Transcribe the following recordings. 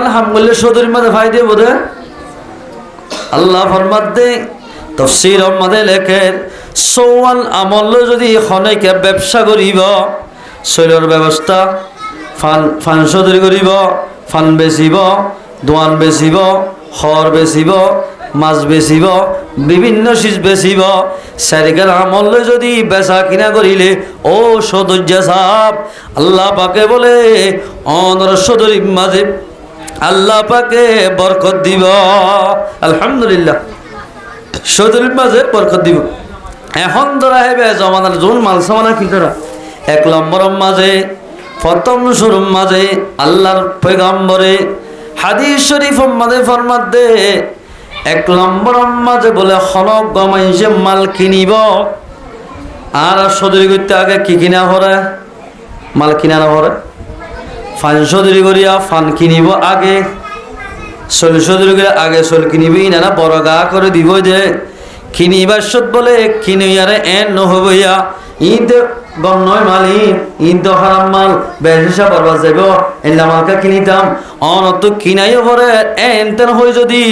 আলহামদুলিল্লাহ সদরের মধ্যে ভাই দিয়ে বোধ আল্লাহ ফরমাতে তফসির মধ্যে লেখেন সওয়াল আমল যদি খনেকে ব্যবসা করিব শৈলর ব্যবস্থা ফান সদরি করিব ফান বেচিব দোয়ান বেচিব খড় বেচিব মাছ বেচিব বিভিন্ন চিজ বেচিব চারিকার আমল যদি বেচা কিনা করিলে ও সদর্য সাপ আল্লাহ পাকে বলে অনর সদরির মাঝে আল্লাহ পাকে বরকত দিব। আলহামদুলিল্লাহ সদরির মাঝে বরকত দিব। এখন ধরা হেবে জমানার জোন মাল সামানা কি করা এক নম্বর মাঝে প্রথম শুরুর মাঝে আল্লাহর পয়গম্বরে হাদিস শরীফ মাঝে ফরমাত দে এক নম্বর মাঝে বলে খনক গমাইছে মাল কিনিব আর সদরি করতে আগে কি কিনা হরে মাল কিনা না হরে ফান সদরি করিয়া ফান কিনিব আগে চল সদরি করে আগে চল কিনিবি না বড় গা করে দিব যে কিনিবার সত বলে কিনিয়ারে এন নহবইয়া ঈদ গম নয় মালি ঈদ তো হারাম মাল বেশা বরবাদ যাব এলা মালকা কিনিতাম অনত কিনাইও পরে এনতেন হয়ে যদি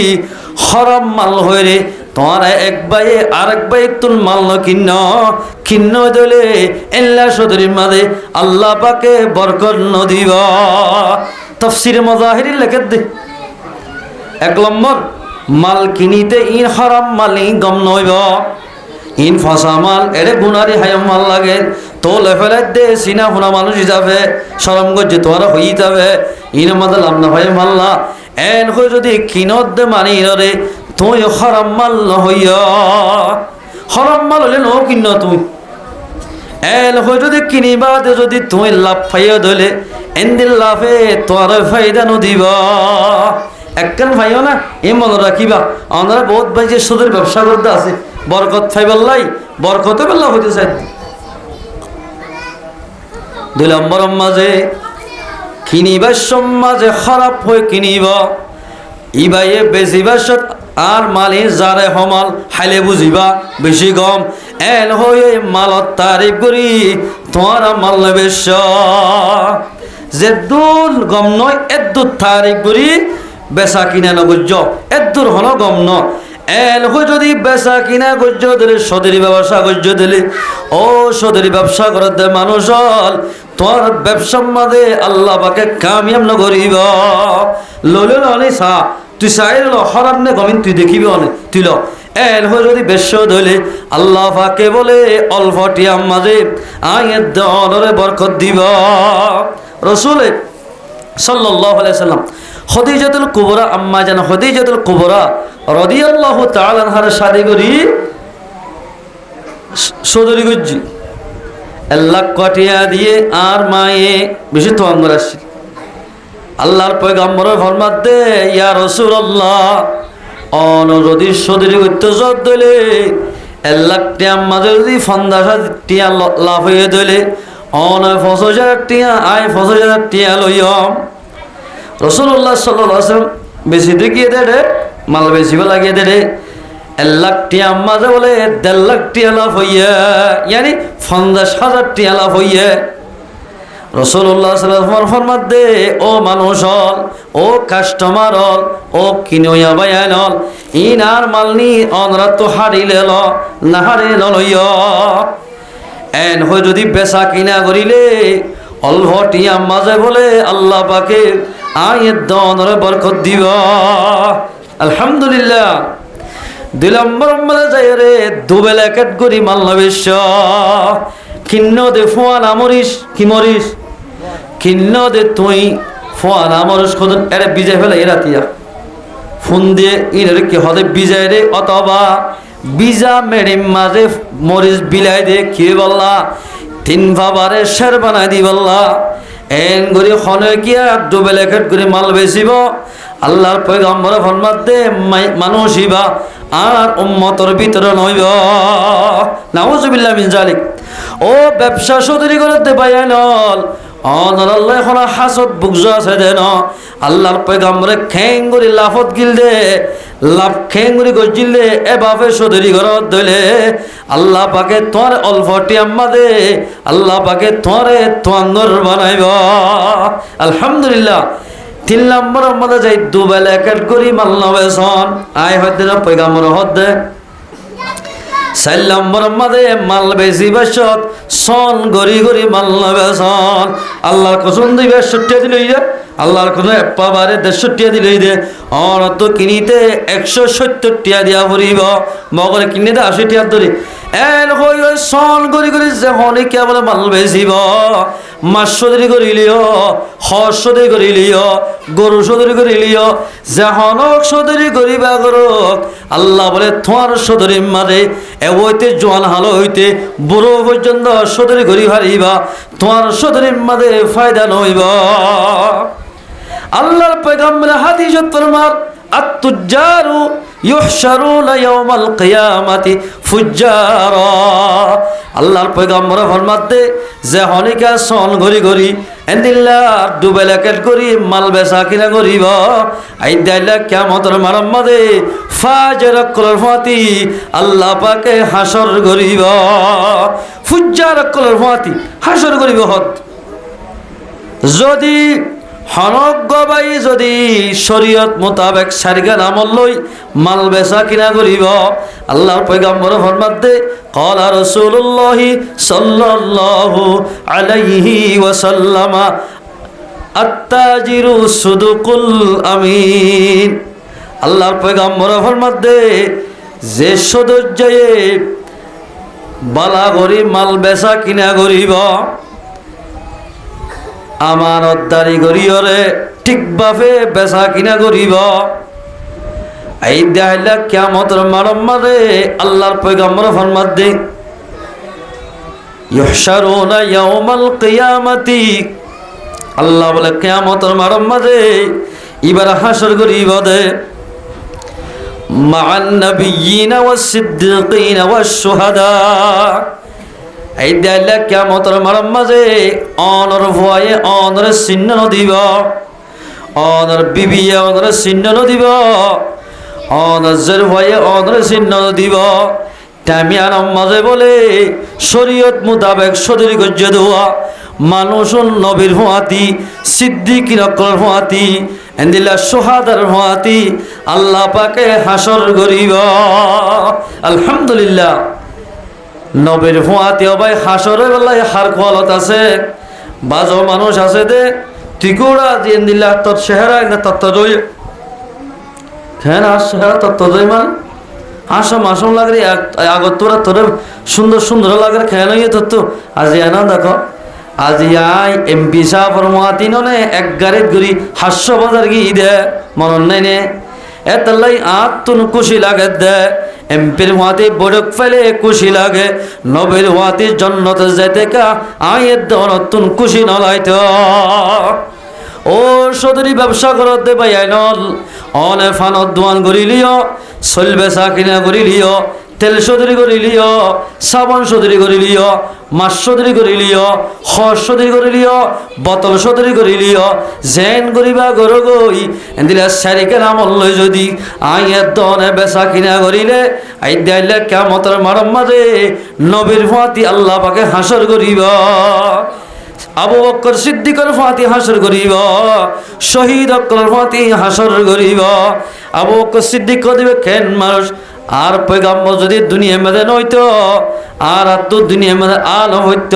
হারাম মাল হয়ে রে তোমার এক ভাই আরেক ভাই তুল মাল ন কিন্ন দিলে এল্লা সদরির মাঝে আল্লাহ পাকে বরকত ন দিব। তাফসীরে মাযাহির লেখে দে এক নম্বর মাল কিনিতে ইন হারাম মাল গম নইব ইন ফসা মাল এরে গুনারি হায়াম মাল লাগে তো লেফেলে দে সিনা হুনা মানুষ হিসাবে সরম করছে তোমারা হই যাবে ইন মাদা লাম না ভাই মাল্লা এন হয়ে যদি কিনত দে মানি রে তুই হারাম মাল নহইয়া হারাম মাল হলে ন কিন্ন তুই এন হয়ে যদি কিনিবা দে যদি তুই লাভ পাইয়া ধরলে এন্দিল লাভে তোমার ফায়দা নদিব একখান ভাইও না এ মনে রাখিবা আমরা বহুত ভাই যে সুদের ব্যবসা করতে আছে বরকত ফাইবাল্লাই বরকত বেল্লা হইতে চাই। দুই নম্বর মাঝে কিনিবার মাঝে খারাপ হয়ে কিনিব ইবাইয়ে বেচিবার আর মালি যারে হমাল হাইলে বুঝিবা বেশি গম এন হয়ে মালত তারিফ করি তোমার মাল বেশ যে দূর গম নয় এদূর তারিফ করি বেচা কিনা নগর্য এদূর হলো গম ন এন হয়ে যদি বেচা কিনা গর্য দিলে সদরি ব্যবসা গর্য দিলে ও সদরি ব্যবসা করতে মানুষ হল তোর ব্যবসার মাঝে আল্লাহ পাকে কামিয়াব নগরিব লইল অনে চা তুই চাই ল হরাম নে গমিন তুই দেখিবি অনে তুই ল এন হয়ে যদি বেশ ধরলে আল্লাহ পাকে বলে অল্প টিয়াম মাঝে আয়ের দরে বরকত দিব। রসুলে সাল্লাল্লাহু আলাইহি সাল্লাম খদিজাতুল কুবরা আম্মা জান খদিজাতুল কুবরা রাদিয়াল্লাহু তাআলা আনহার শাদি করি সদরি গজ্জি আল্লাহ কটিয়া দিয়ে আর মায়ে বেশি তো আঙ্গুর আসছে আল্লাহর পয়গম্বর ফরমাত দে ইয়া রাসূলুল্লাহ অনরদি সদরি করতে জব দিলে আল্লাহ টিয়া মাঝে যদি 50,000 টিয়া লাভ হয়ে দিলে অন 50,000 টিয়া আয় 50,000 টিয়া লইম রাসূলুল্লাহ সাল্লাল্লাহু আলাইহি ওয়াসাল্লাম বেশি দেখিয়ে দে মাল বেশি লাগিয়ে দে 1 লাখ টিয়া মাঝে বলে 1.5 লাখ টিয়া লাভ হইয়া ইয়ানি 50,000 টিয়া লাভ হইয়া রাসূলুল্লাহ সাল্লাল্লাহু আলাইহি ওয়াসাল্লাম ফরমাত দে ও মানুষ হল ও কাস্টমার হল ও কিনোয়া বায়ান হল ইনার মালনি অনরা তো হারিলে ল না হারিলে লইয়া এন হয়ে যদি বেচা কিনা করিলে অল্প টিয়া মাঝে বলে আল্লাহ পাকে আয়ের দনরে বরকত দিব। আলহামদুলিল্লাহ দুই নম্বর মাঝে যাই রে দুবেলা ক্যাটগরি মাল্লা বিশ্ব কিন্ন দে ফোয়ান আমরিস কি মরিস কিন্ন দে তুই ফোয়ান আমরিস কত এরা বিজয় ফেলে এরা তিয়া ফোন দিয়ে ইনের কি হদে বিজয় রে অথবা বিজা মেডিম মাঝে মরিস বিলাই দে কি বললা 3 বাবারে শের বানাই দি বললা এন গরি খনে কিয়া দুবেলা ক্যাটগরি মাল বেচিব আল্লাহর পয়গম্বর ফরমাত দে মানুষ ইবা আর উম্মতর ভিতরে নইব নাউজুবিল্লাহ মিন জালিক ও ব্যবসা সদরি করতে বায়ানল অনর আল্লাহ এখন হাসদ বুকজ আছে দেন আল্লাহর পয়গম্বরে খেঙ্গুরি লাফত গিল দে লাভ খেঙ্গুরি গজিল দে এভাবে সদরি ঘরত দইলে আল্লাহ পাকে তোর অল্পটি আম্মা দে আল্লাহ পাকে তোরে তোয়াঙ্গর বানাইব। আলহামদুলিল্লাহ তিন নম্বরের মধ্যে যাই দুবেলা একেট করি মাল নবেসন আয় হদ্দে না পয়গামর হদ্দে। 4 নম্বরের মধ্যে মাল বেশি বেশত সন গড়ি গড়ি মাল নবেসন। আল্লাহর কসম দিবে 60 দিলই দে, আল্লাহর কসম এপাবারে 150 দিলই দে। অন তো কিনিতে 170 টিয়া দিয়া পড়িব, মগরে কিনে দে 80 টিয়া ধরি। এন হই সন গড়ি গড়ি যে হনে কে বলে মাল বেশিব, মাছ সদরি করিলিও, হজ সদরি করিলিও, গরু সদরি করিলিও, যেহনক সদরি করিবা করক। আল্লাহ বলে তোমার সদরি মারে এ হইতে জোয়ান হালো হইতে বুড়ো পর্যন্ত সদরি করি হারিবা, তোমার সদরির মাঝে ফায়দা নইব। আল্লাহর পয়গম্বর হাদিসত ফরমান আত-তুজ্জারু ইউহশারুনা ইয়াওমাল কিয়ামাতি ফুজ্জারা। আল্লাহর পয়গম্বর ফরমাতে যে হনিকা সন গরি গরি এন্দিল্লা দুবেলা কেট করি মাল বেচা কিনা করিব, আইদাইলা কিয়ামতের মারম মাদে ফাজর কলর ফাতি আল্লাহ পাকে হাসর করিব। ফুজ্জার কলর ফাতি হাসর করিব। হত যদি হনক গবাই যদি শরীয়ত মোতাবেক সারিগান আমল লই মাল বেচা কিনা করিব, আল্লাহর পয়গম্বর ফরমাতে ক্বালা রাসূলুল্লাহ সাল্লাল্লাহু আলাইহি ওয়াসাল্লাম আত-তাজিরু সুদুকুল আমিন। আল্লাহর পয়গম্বর ফরমাতে যে সদজ্জয়ে বালা করি মাল বেচা কিনা করিব, আমানতদারি করিয়রে ঠিকভাবে বেচা কিনা করিব, এই দেখাইলা কিয়ামতের মারম মারে আল্লাহর পয়গম্বর ফরমাত দে ইউহশারুনা ইয়াওমাল কিয়ামাতি। আল্লাহ বলে কিয়ামতের মারম মারে এবার হাসর করিব দে মা'আন নাবিয়্যিনা ওয়াস সিদ্দীকিনা ওয়াস শুহাদা। এই দেখাইলা কিয়ামতের মারম মাঝে অনর ভয়ে অনর চিহ্ন নদিব, অনর বিবিয়ে অনর চিহ্ন নদিব, অনজের ভয়ে অনর চিহ্ন নদিব। টামিয়ার মাঝে বলে শরীয়ত মোতাবেক সদরি গজ্জে দেওয়া মানুষ নবীর ভুয়াতি সিদ্দিকির অকল ভুয়াতি এন্দিলা সোহাদার ভুয়াতি আল্লাহ পাকে হাসর করিব। আলহামদুলিল্লাহ নবীর ভুয়াতি অবাই হাসরের বেলায় হার খোয়ালত আছে। বাজো মানুষ আছে দে টিকুড়া দিয়ে দিলা তোর চেহারা না তত্ত্বই খেন আর চেহারা তত্ত্বই মানে হাসম হাসম লাগে আগত তোরা তোর সুন্দর সুন্দর লাগে খেয়ে নই তত্ত্ব। আজি এনা দেখো আজি আই এমপি সাহেবের মহাতি নে এক গাড়িত ঘুরি হাস্য বাজার গিয়ে দে মনন নাই নে এতলাই আত্মন খুশি লাগে দে। এমপির হাতে বড়ক ফেলে খুশি লাগে, নবীর হাতে জন্নতে যেতে কা আয়ের নতুন খুশি নলাইত। ও সদরি ব্যবসা করত দে ভাই আইনল অনে ফানত দোয়ান করিলিও, চলবে চা কিনা করিলিও, তেল সদরি করিলিও, সাবান সদরি করিলিও, মাছ সদরি করিলিও, হস সদরি করিলিও, বোতল সদরি করিলিও, জেন করিবা গরো গই এদিলে সারিকে নামল লই যদি আইয়ের দনে বেচা কিনা করিলে আই দিলে কিয়ামতের মারম মাঝে নবীর ফাতি আল্লাহ পাকে হাসর করিব। আবু বকর সিদ্দিকের ফাতি হাসর করিব, শহীদ অকলের ফাতি হাসর করিব। আবু বকর সিদ্দিক দিবে কেন মানুষ আর পয়গম্বর যদি দুনিয়া মেদে নইতো আর তো দুনিয়া মেদে আলো হইত,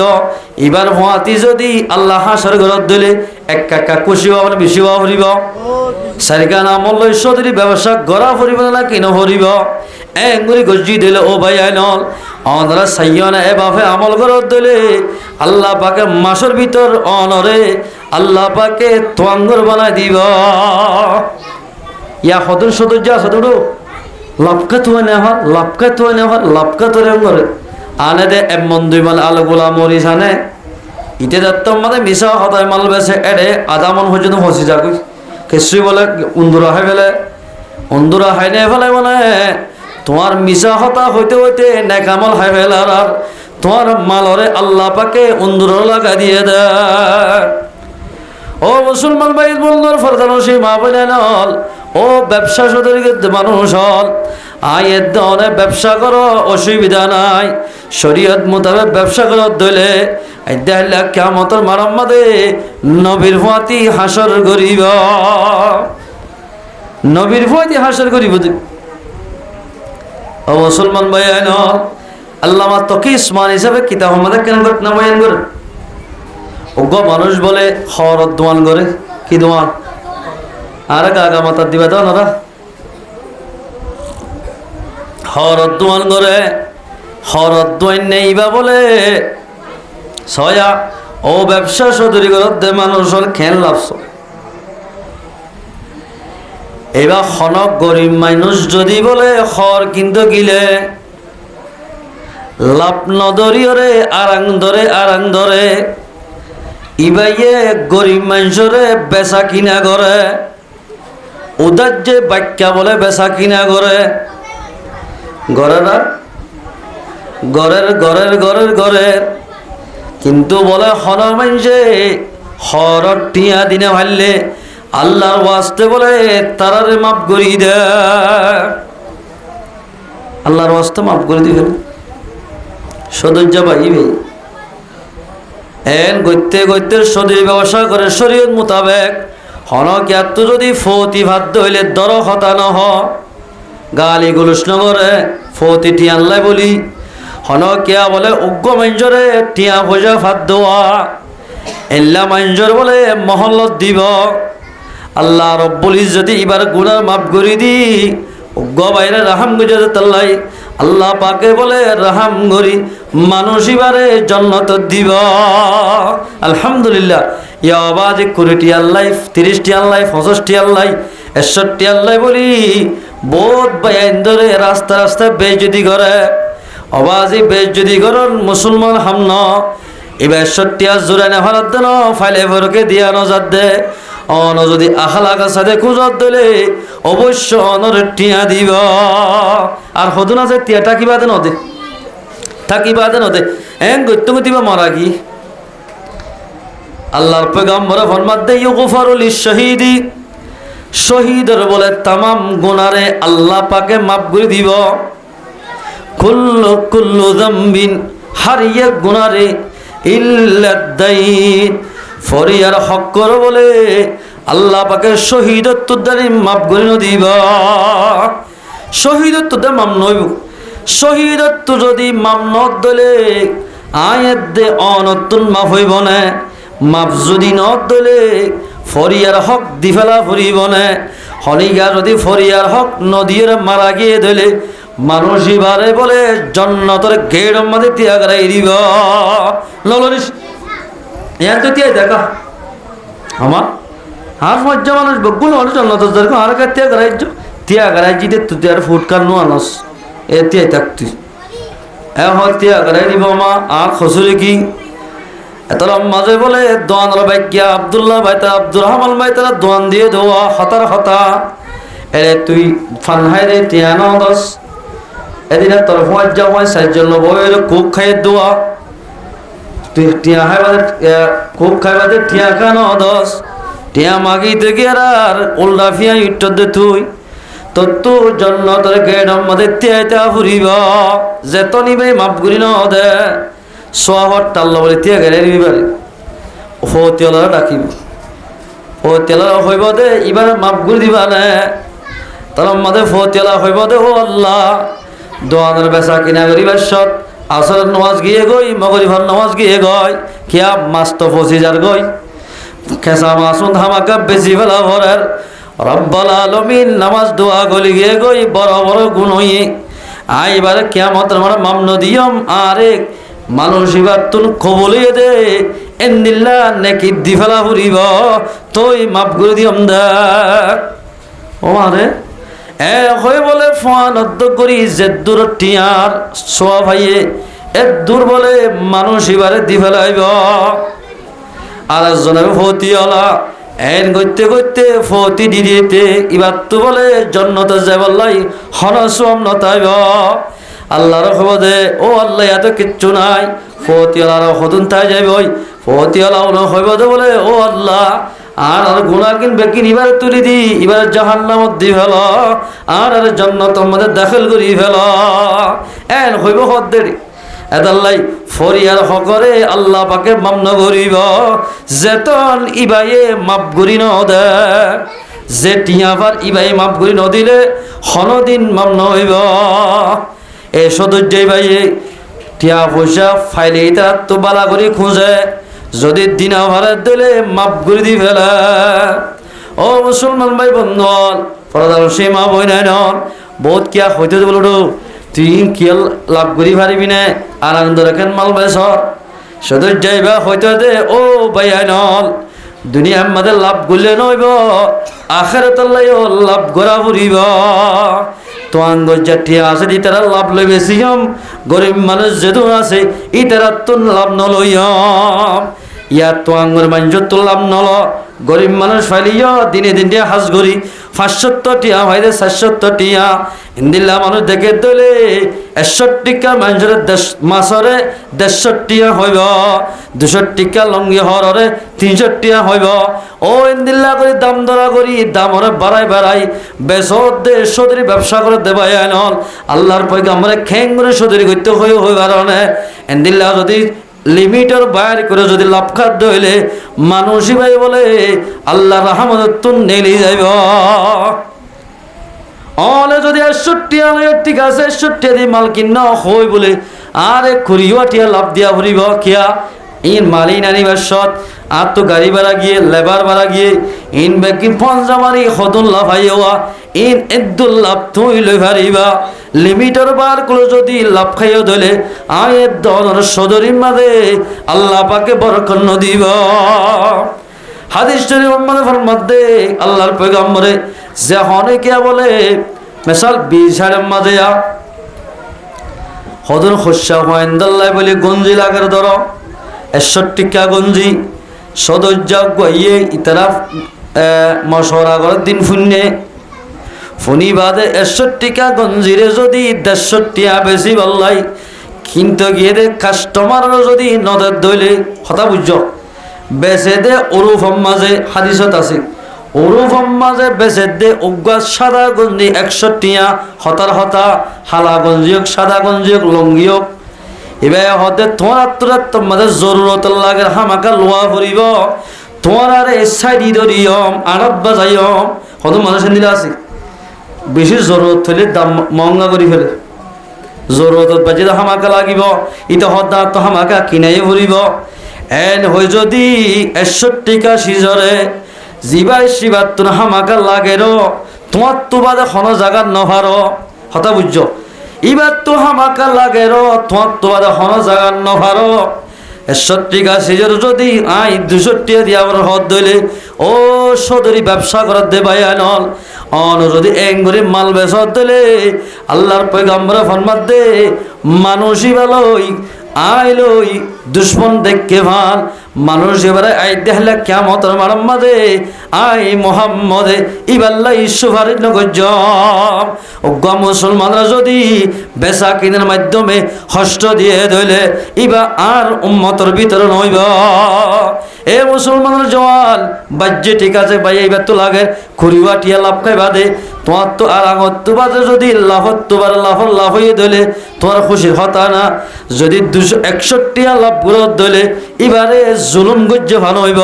এবার ফাতি যদি আল্লাহ হাসর ঘরত দিলে এক কাকা খুশি হব বেশি হওয়া ফুরিব। সারিকান আমল লই সদরি ব্যবসা গড়া ফুরিব না কিনো ফুরিব এঙ্গুরি গজি দিলে ও ভাই আইনল অনরা সাইয়না এ বাফে আমল ঘরত দিলে আল্লাহ পাকে মাসের ভিতর অনরে আল্লাহ পাকে তোয়াঙ্গর বানাই দিব। ইয়া হদুর সদুর যা সদুরু লপকা তুয়া নেওয়া লপকা তুয়া নেওয়া লপকা তোরে করে আনে দে এমন দুই মাল আলো গোলা মরিস আনে ইতে দত্ত মানে মিশা হতায় মাল বেছে এড়ে আধা মন পর্যন্ত হসি যাকুই কিছুই বলে উন্দুরা হয় ফেলে উন্দুরা হয় নে ফেলে মানে তোমার মিশা হতা হইতে হইতে নেকামল হয় ফেলে আর তোমার মালরে আল্লাহ পাকে উন্দুর লাগা দিয়ে দেয়। ও মুসলমান ভাই বন্ধুর ফরদানসী মা বোনেন হল ও ব্যবসা সদরিকে মানুষ হল আয়ের দনে ব্যবসা করো অসুবিধা নাই, শরীয়ত মোতাবেক ব্যবসা করো দলে আইদাইলা কিয়ামতের মারাম্মাদে নবীর ফাতি হাসর করিব, নবীর ফাতি হাসর করিব। ও মুসলমান ভাইয়ান, আল্লামা তকি উসমান হিসাবে কিতাব আমাদের কেন ঘটনা বয়ান করে অজ্ঞ মানুষ বলে হরত দোয়ান করে কি দোয়ান আর গাগা মাতার দিবা দাও না হরত দোয়ান করে হরত দোয়ান নেইবা বলে ছয়া ও ব্যবসা সদরি করতে মানুষের খেল লাভছ। এবার হনক গরিব মানুষ যদি বলে হর কিন্তু গিলে লাভ নদরিয়রে আরাং ধরে ইবাইয়ে গরিব মানুষরে বেচা কিনা করে উদার যে বাক্যা বলে বেচা কিনা করে ঘরের কিন্তু বলে হর মানুষে হর টিয়া দিনে ভাললে আল্লাহর ওয়াস্তে বলে তারারে মাফ করি দে, আল্লাহর ওয়াস্তে মাফ করে দিবেন সদর্য পাইবে। এন গইতে সদরি ব্যবসা করে শরীয়ত মোতাবেক হনক এত যদি ফতি ভাদ্য হইলে দর হতা নহ গালি গুলুস নগরে ফতি টিয়াল্লাই বলি হনকিয়া বলে উগ্র মঞ্জরে টিয়া ভোজা ভাত দেওয়া এল্লা মঞ্জর বলে মহল্লত দিব। আল্লাহ রব্বুল ইজ্জতি এবার গুনাহ মাফ করে দি উগ্র বাইরে রাহাম গুজর তাল্লাই আল্লাহ পাকে বলে রাহাম গরি মানুষ এবারে জান্নাত দিব। আলহামদুলিল্লাহ ইয়া আওয়াজ 20টি আল্লাহ 30টি আল্লাহ 65টি আল্লাহ 61টি আল্লাহ বলি বহুত বাইন ধরে রাস্তায় বেজতি করে আওয়াজে বেজতি করন মুসলমান হামন এবার 61 জোরে না ভারত দেন ফাইলে ভরকে দিয়া নজাদ দে অন যদি আখলাকের সাথে খুঁজত দিলে অবশ্য অনর টিয়া দিব। আর হদুন আছে টিয়াটা কিবা দেন ওদে থাকিবা দেন ওদে এন গত্যম দিবা মারা কি আল্লাহর পয়গম্বর ফরমাত দে ইগফারু লিশ-শাহীদি শহীদের বলে तमाम গুনারে আল্লাহ পাকে মাফ করে দিব। কুল্লু যামবিন হারিয়ে গুনারে ইল্লা দাইন ফরিয়ার হক করো বলে আল্লাহ পাকে শহীদত্ব দ্বারে মাফ করে দিব। শহীদত্ব দে মাম নইব শহীদত্ব যদি মাম নত দলে আয়াত দে অনতুন মাফ হইব না মাফ যদি নত দলে ফরিয়ার হক দিফেলা ফুরিব না হনিগা যদি ফরিয়ার হক নদীর মারা গিয়ে দিলে মানুষ এবারে বলে জান্নাতের গেট আমাদের ত্যাগ রাই দিব। ললনিস ইয়ার তো ত্যাগ দেখা আমার আর মজ্জা মানুষ বগুল মানুষ জান্নাতের দরকার আর কা ত্যাগ রাজ্য তো তুই আর ফুটকার নো আনস এ ত্যাগ থাকতি এ হয় ত্যাগ রাই দিব মা আর খসুরে কি এত মাঝে বলে দোয়ান ভাইয়া আব্দুল্লাহ ভাই তারা আব্দুর রহমান ভাই তারা দোয়ান দিয়ে দেওয়া হতার হতা এরে তুই ফানহাই রে টিয়া ন দশ এদিনে তোর ফোঁয়ার যাওয়ায় সাহায্য বইয়ের কুক খাইয়ে দেওয়া তুই টিয়া খাই বাদে কুক খাই বাদে টিয়া খা ন দশ টিয়া মাগিতে গিয়ে আর উল্টা ফিয়া ইট্টর দে তুই তোর তোর জন্য তোর গেট আমাদের তিয়াইতা ফুরিব যেত নিবে মাপ করি ন দে সোয়াহর টাল্লা বলে তিয়া গেলে নিবারে ফতিয়ালারা ডাকিব ফতিয়ালারা হইব দে এবার মাপ করে দিবা না তার মাঝে ফতিয়ালা হইব দে ও আল্লাহ দোয়ানের বেচা কিনা করিবার সৎ আসরের নামাজ গিয়ে গই মগরিবার নামাজ গিয়ে গই কিয়া মাছ তো 25,000 গই খেসা মাসুন ধামাকা বেশি ফেলা ভরের রব্বাল আলামিন নামাজ দোয়া গলি গিয়ে গই বড় বড় গুণ হইয়ে আইবারে কিয়ামতের মানে মামন দিয়ম আরেক মানুষ এবার তুন কবলিয়ে দে এন্দিল্লা নেকি দি ফেলা ফুরিব তুই মাফ করে দিয়ম দে ও আরে এ হয়ে বলে ফান অদ্দ করি যে দূর টিয়ার সোয়া ভাইয়ে এ দূর বলে মানুষ এবারে দি ফেলাইব আর একজনের ফতিওয়ালা এন গইতে গইতে ফতি দি দিতে এবার তো বলে জন্নতে যাবল্লাই হনসম নতাইব আল্লাহর খবর দে ও আল্লাহ এত কিচ্ছু নাই ফতিয়ালার হদুন তাই যাইব ফতিয়ালা হইব দে বলে ও আল্লাহ আর গুনাহ কিনবে কিন এবারে তুলি দি এবারে জাহান্নামত দি ফেল আর জান্নাতের মধ্যে দাখিল করি ফেল এন হইব হদ্দেরি এদাল্লাই ফরিয়ার হকরে আল্লাহ পাকে মাপ ন করিব যেতন ইবাইয়ে মাপ করি ন দে যে টিয়াবার ইবাই মাপ করি ন দিলে হনদিন মাপ নহইব এ সদস্য ইবাইয়ে টিয়া পয়সা ফাইলে তার তো বালা করে খুঁজে যদি দিনা ভাড়া দিলে মাপ করে দি ফেলে ও মুসলমান ভাই বন্ধুল পরদার সে মা বই নাই নন বহুত কিয়া হইতে বলো তুই কিয়া লাভ করি পারিবি না আর আনন্দ রাখেন মাল বেসর সদস্য যাইবা হইতে দে ও ভাই নল দুনিয়ার মধ্যে লাভ করলে নইব আখেরাত লাভ করা ফুরিব তো আঙ্গিয়া আছে ইতারা লাভ লই বেশি গরিব মানুষ যেহেতু আছে ইতারা তো লাভ নলইম ইয়ার তো আঙ্গুর মানুষ তো লাভ নল গরিব মানুষ ফাইলিও দিনে দিন হাজ করি 570 টিয়া হয় 470 টিয়া ইন্দিল্লা মানুষ দেখে দলে 61 টিকা মানুষের মাসরে 150 টিয়া হইব 200 টিকা লঙ্গি হরে 300 টিয়া হইব ও ইন্দিল্লা করে দাম ধরা করি দাম হরে বাড়াই বেসর দে সদরি ব্যবসা করে দেবাই আনল আল্লাহর পয়গাম্বরে খ্যাং করে সদরি করতে হই কারণে ইন্দিল্লা যদি লিমিটের বাইরে করে যদি লাভ খাদ্য হইলে মানুষই ভাই বলে আল্লাহ রহমত তুন নেলি যাইব অলে যদি 61 আলে ঠিক আছে 61 দি মাল কিন্ন হই বলে আরে খুরিও টিয়া লাভ দিয়া ভরিব কিয়া ইন মালি নানি বাসত আর তো গাড়ি ভাড়া গিয়ে লেবার ভাড়া গিয়ে ইন বেকি পঞ্জামারি হদুন লাভ আইয়া ইন এদ্দুল লাভ তুই লই ভারিবা লিমিটার বার করে যদি লাভ খাইও ধরে আয়ের দর সদরির মাঝে আল্লাহ পাকে বরকত দিব হাদিস শরীফের মধ্যে আল্লাহর পয়গম্বরে যে অনেকে বলে মিসাল 20 হাজার মাঝে হদুন খসা হয়েন্দাল্লাহ বলে গঞ্জি লাগার ধর 61 টিকা গঞ্জি সদস্য গইয়ে ইতারা মশরা করার দিন ফুন্নে ফোনি বাদে 61 টিকা গঞ্জিরে যদি 150 টিয়া বেশি বললাই কিন্তু গিয়ে দে কাস্টমারও যদি নদের দইলে হতা বুঝ বেচে দে ওরুফ মাঝে হাদিসত আছে ওরুফ মাঝে বেচে দে উগা সাদা গঞ্জি 100 টিয়া হতার হতা হালা গঞ্জি হোক সাদা গঞ্জি হোক লঙ্গি হোক এবার হতে তোমার মাঝে জরুরত লাগে হামাকা লোয়া ফুরিব তোমার আর সাইডি ধরিয়ম আড়ত বাজাইম হত মানুষের দিলে আছে বেশি জরুরত হলে দাম মহঙ্গা করে ফেলে জরুরত বাজে হামাকা লাগিব ইটা হতা তো হামাকা কিনাই ফুরিব এন হই যদি 61 টিকা সিজরে জিবাই শিবার তো হামাকা লাগে র তোমার তো বাদে কোনো জায়গা নভার হতা বুঝছ এবার তো হামাকা লাগে র তোমার তো বাদে কোনো জায়গা নভার 61 টিকা সিজর যদি 200 টিয়া দিয়া হদ দইলে ও সদরি ব্যবসা করার দেবাই আনল অন যদি এঙ্গরি মাল বেচত দিলে আল্লাহর পয়গম্বর ফরমাত দে মানুষই ভালোই আইলই দুশ্মন দেখকে ভাল মানুষ এবারে আই দেখলে কিয়ামতের মারাম্মাদে আই মুহাম্মদে ইবাল্লাই সুভারিত নগজম ওগা মুসলমানরা যদি বেচা কিনার মাধ্যমে হস্ত দিয়ে ধইলে ইবা আর উম্মতের ভিতরে নইব এ মুসলমানের জওয়াল বাজ্যে ঠিক আছে ভাই এইবার তো লাগে খুরিবা টিয়া লাভ খাই বাদে তোমার তো আর আগত তো বাদে যদি লাভত তোবার লাভ হয়ে ধইলে তোমার খুশির হতা না যদি 261 টিয়া লাভ করে ধইলে এবারে জুলুম গজ্য ভালো হইব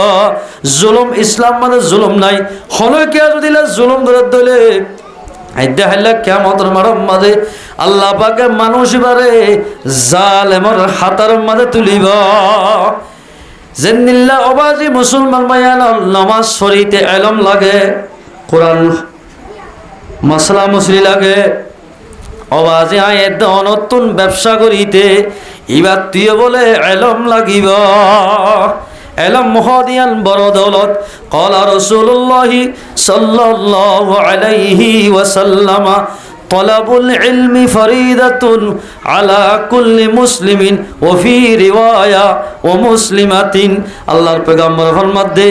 জুলুম ইসলাম মানে জুলুম নাই হলো কে যদি জুলুম করে ধইলে আইদা হাল্লা কিয়ামতের মাঝে আল্লাহ পাকে মানুষ এবারে জালেমের হাতার মাঝে তুলিব জেন্নিল্লা অবাজি মুসলমান মায়ান নামাজ শরীতে এলম লাগে কোরআন মশলা মশলি লাগে অবাজে আয়ের নতুন ব্যবসা করিতে এবার তুই বলে এলম লাগিব এলম মহাদিয়ান বড় দৌলত ক্বালা রাসূলুল্লাহ সাল্লাল্লাহু আলাইহি ওয়াসাল্লাম তলাবুল ইলমি ফরিদাতুন আলা কুল্লি মুসলিমিন ওয়া ফি রিওয়ায়া ওয়া মুসলিমাতিন আল্লাহর পয়গম্বর ফরমাতে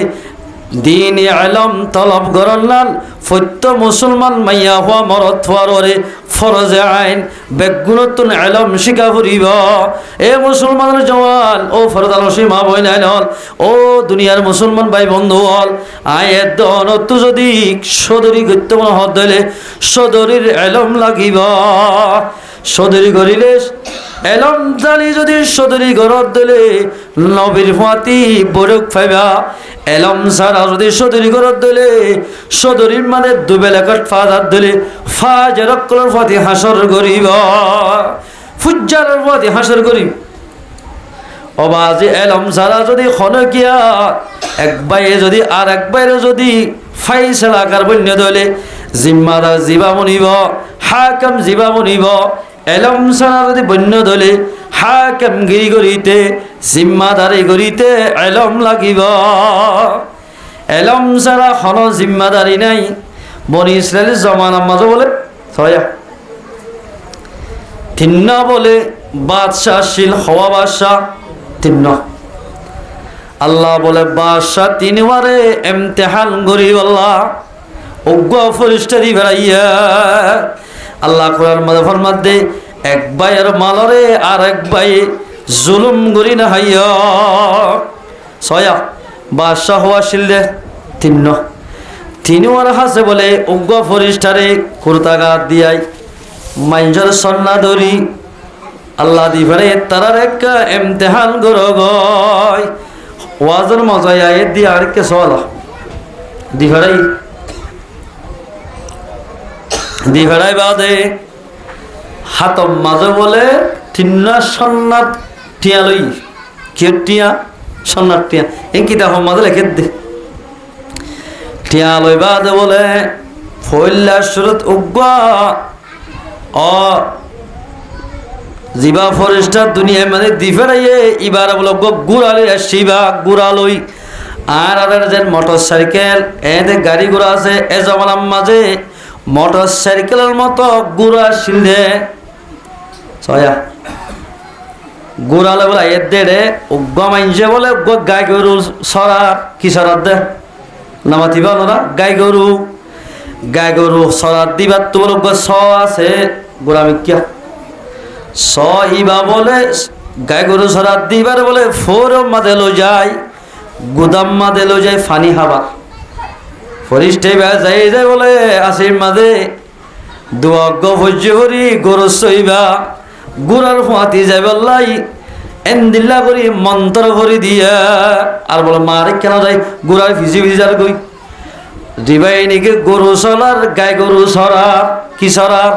দিন আলম তলব গরলাল ফত্য মুসলমান মাইয়া হওয়া মরত হওয়ারে ফরজে আইন বেগুনতুন আলম শিকা ফুরিব। এ মুসলমানের জওয়াল ও ফরজ আলম সীমা বইন হল ও দুনিয়ার মুসলমান ভাই বন্ধু হল আয়ের দনত্ব যদি সদরি গুরুত্বপূর্ণ হদ দিলে সদরির আলম লাগিব। সদরি করিলে এলম জানি যদি সদরি ঘরত দিলে নবীর ফাতি বরক পাইবা। এলম সারা যদি সদরি ঘরত দিলে সদরির মানে দুবেলাকাত ফাজার দিলে ফাজার কলর ফাতি হাসর করিব ফুজ্জারের ফাতি হাসর করিব। অবাজি এলম সারা যদি খনকিয়া এক বাইরে যদি আর এক বাইরে যদি ফাইসলা কার বন্য দলে জিম্মাদার জীবা মনিব হাকাম জীবা মনিব। এলম সারা যদি বন্য দলে হাকামগিরি করিতে জিম্মাদারি করিতে এলম লাগিব। এলম সারা হন জিম্মাদারি নাই। বনি ইসরায়েলের জমানার মাঝে বলে ছয়া তিন্ন বলে বাদশাহশীল হওয়া বাদশাহ তিন্ন। আল্লাহ বলে বাদশাহ তিনবারে ইমতিহান করিব আল্লাহ অজ্ঞ ফরিস্তারি বেড়াইয়া। আল্লাহ কোরআন মাঝে ফরমাতে এক ভাইয়ের মালরে আর এক ভাই জুলুম করি না হাইয়া। ছয়া বাদশাহ হওয়া শিলদে তিন্ন তিনবার হাসে বলে অজ্ঞ ফরিস্তারে কুর্তাঘাত দিয়াই মাইজর সন্না ধরি আল্লাহ দি ফেরে তারার এক ইমতিহান করো গয় ওয়াজের মজায় আয়ের দিয়ে আরেককে সওয়ালা দি ফেরাই দি ফেরাই বাদে হাতম মাঝে বলে তিন্না সন্ন্যাত টিয়া লই কে টিয়া সন্ন্যাত টিয়া এই কিতাব মাঝে লেখে দে টিয়া লই বাদে বলে ফইল্লা সুরত উগ্গা অ জিবা ফরেস্টার দুনিয়ায় মানে দি ফেরাইয়ে এবার বলো গুড়ালে শিবা গুড়ালই আর যে মোটর সাইকেল এতে গাড়ি ঘোড়া আছে এ জমানার মাঝে মোটর সাইকেলের মতো গুড়া শিলদে ছয়া গুড়ালে বলে এর দেড়ে উগ্গ মাইনছে বলে গাই গরু সরার কি সরার দে নামাতিবা ওরা গাই গরু সরার দিবার তো বলো স আছে গুড়া মিকিয়া স ইবা বলে গাই গরু সরার দিবার বলে ফোর মাদে লো যায় গুদাম মাদে লো যায় ফানি হাবা ফরিস্টে যাই যায় বলে আসির মাঝে দুয়াগ্য ভোজ্য করি গরু সইবা গুড়ার ফাঁতি যাই বললাই এন্দিল্লা করি মন্ত্র ভরি দিয়া আর বলে মারে কেন যাই গুড়ার ভিজি ভিজি যার গই দিবাই নাকি গরু সরার গাই গরু সরার কি সরার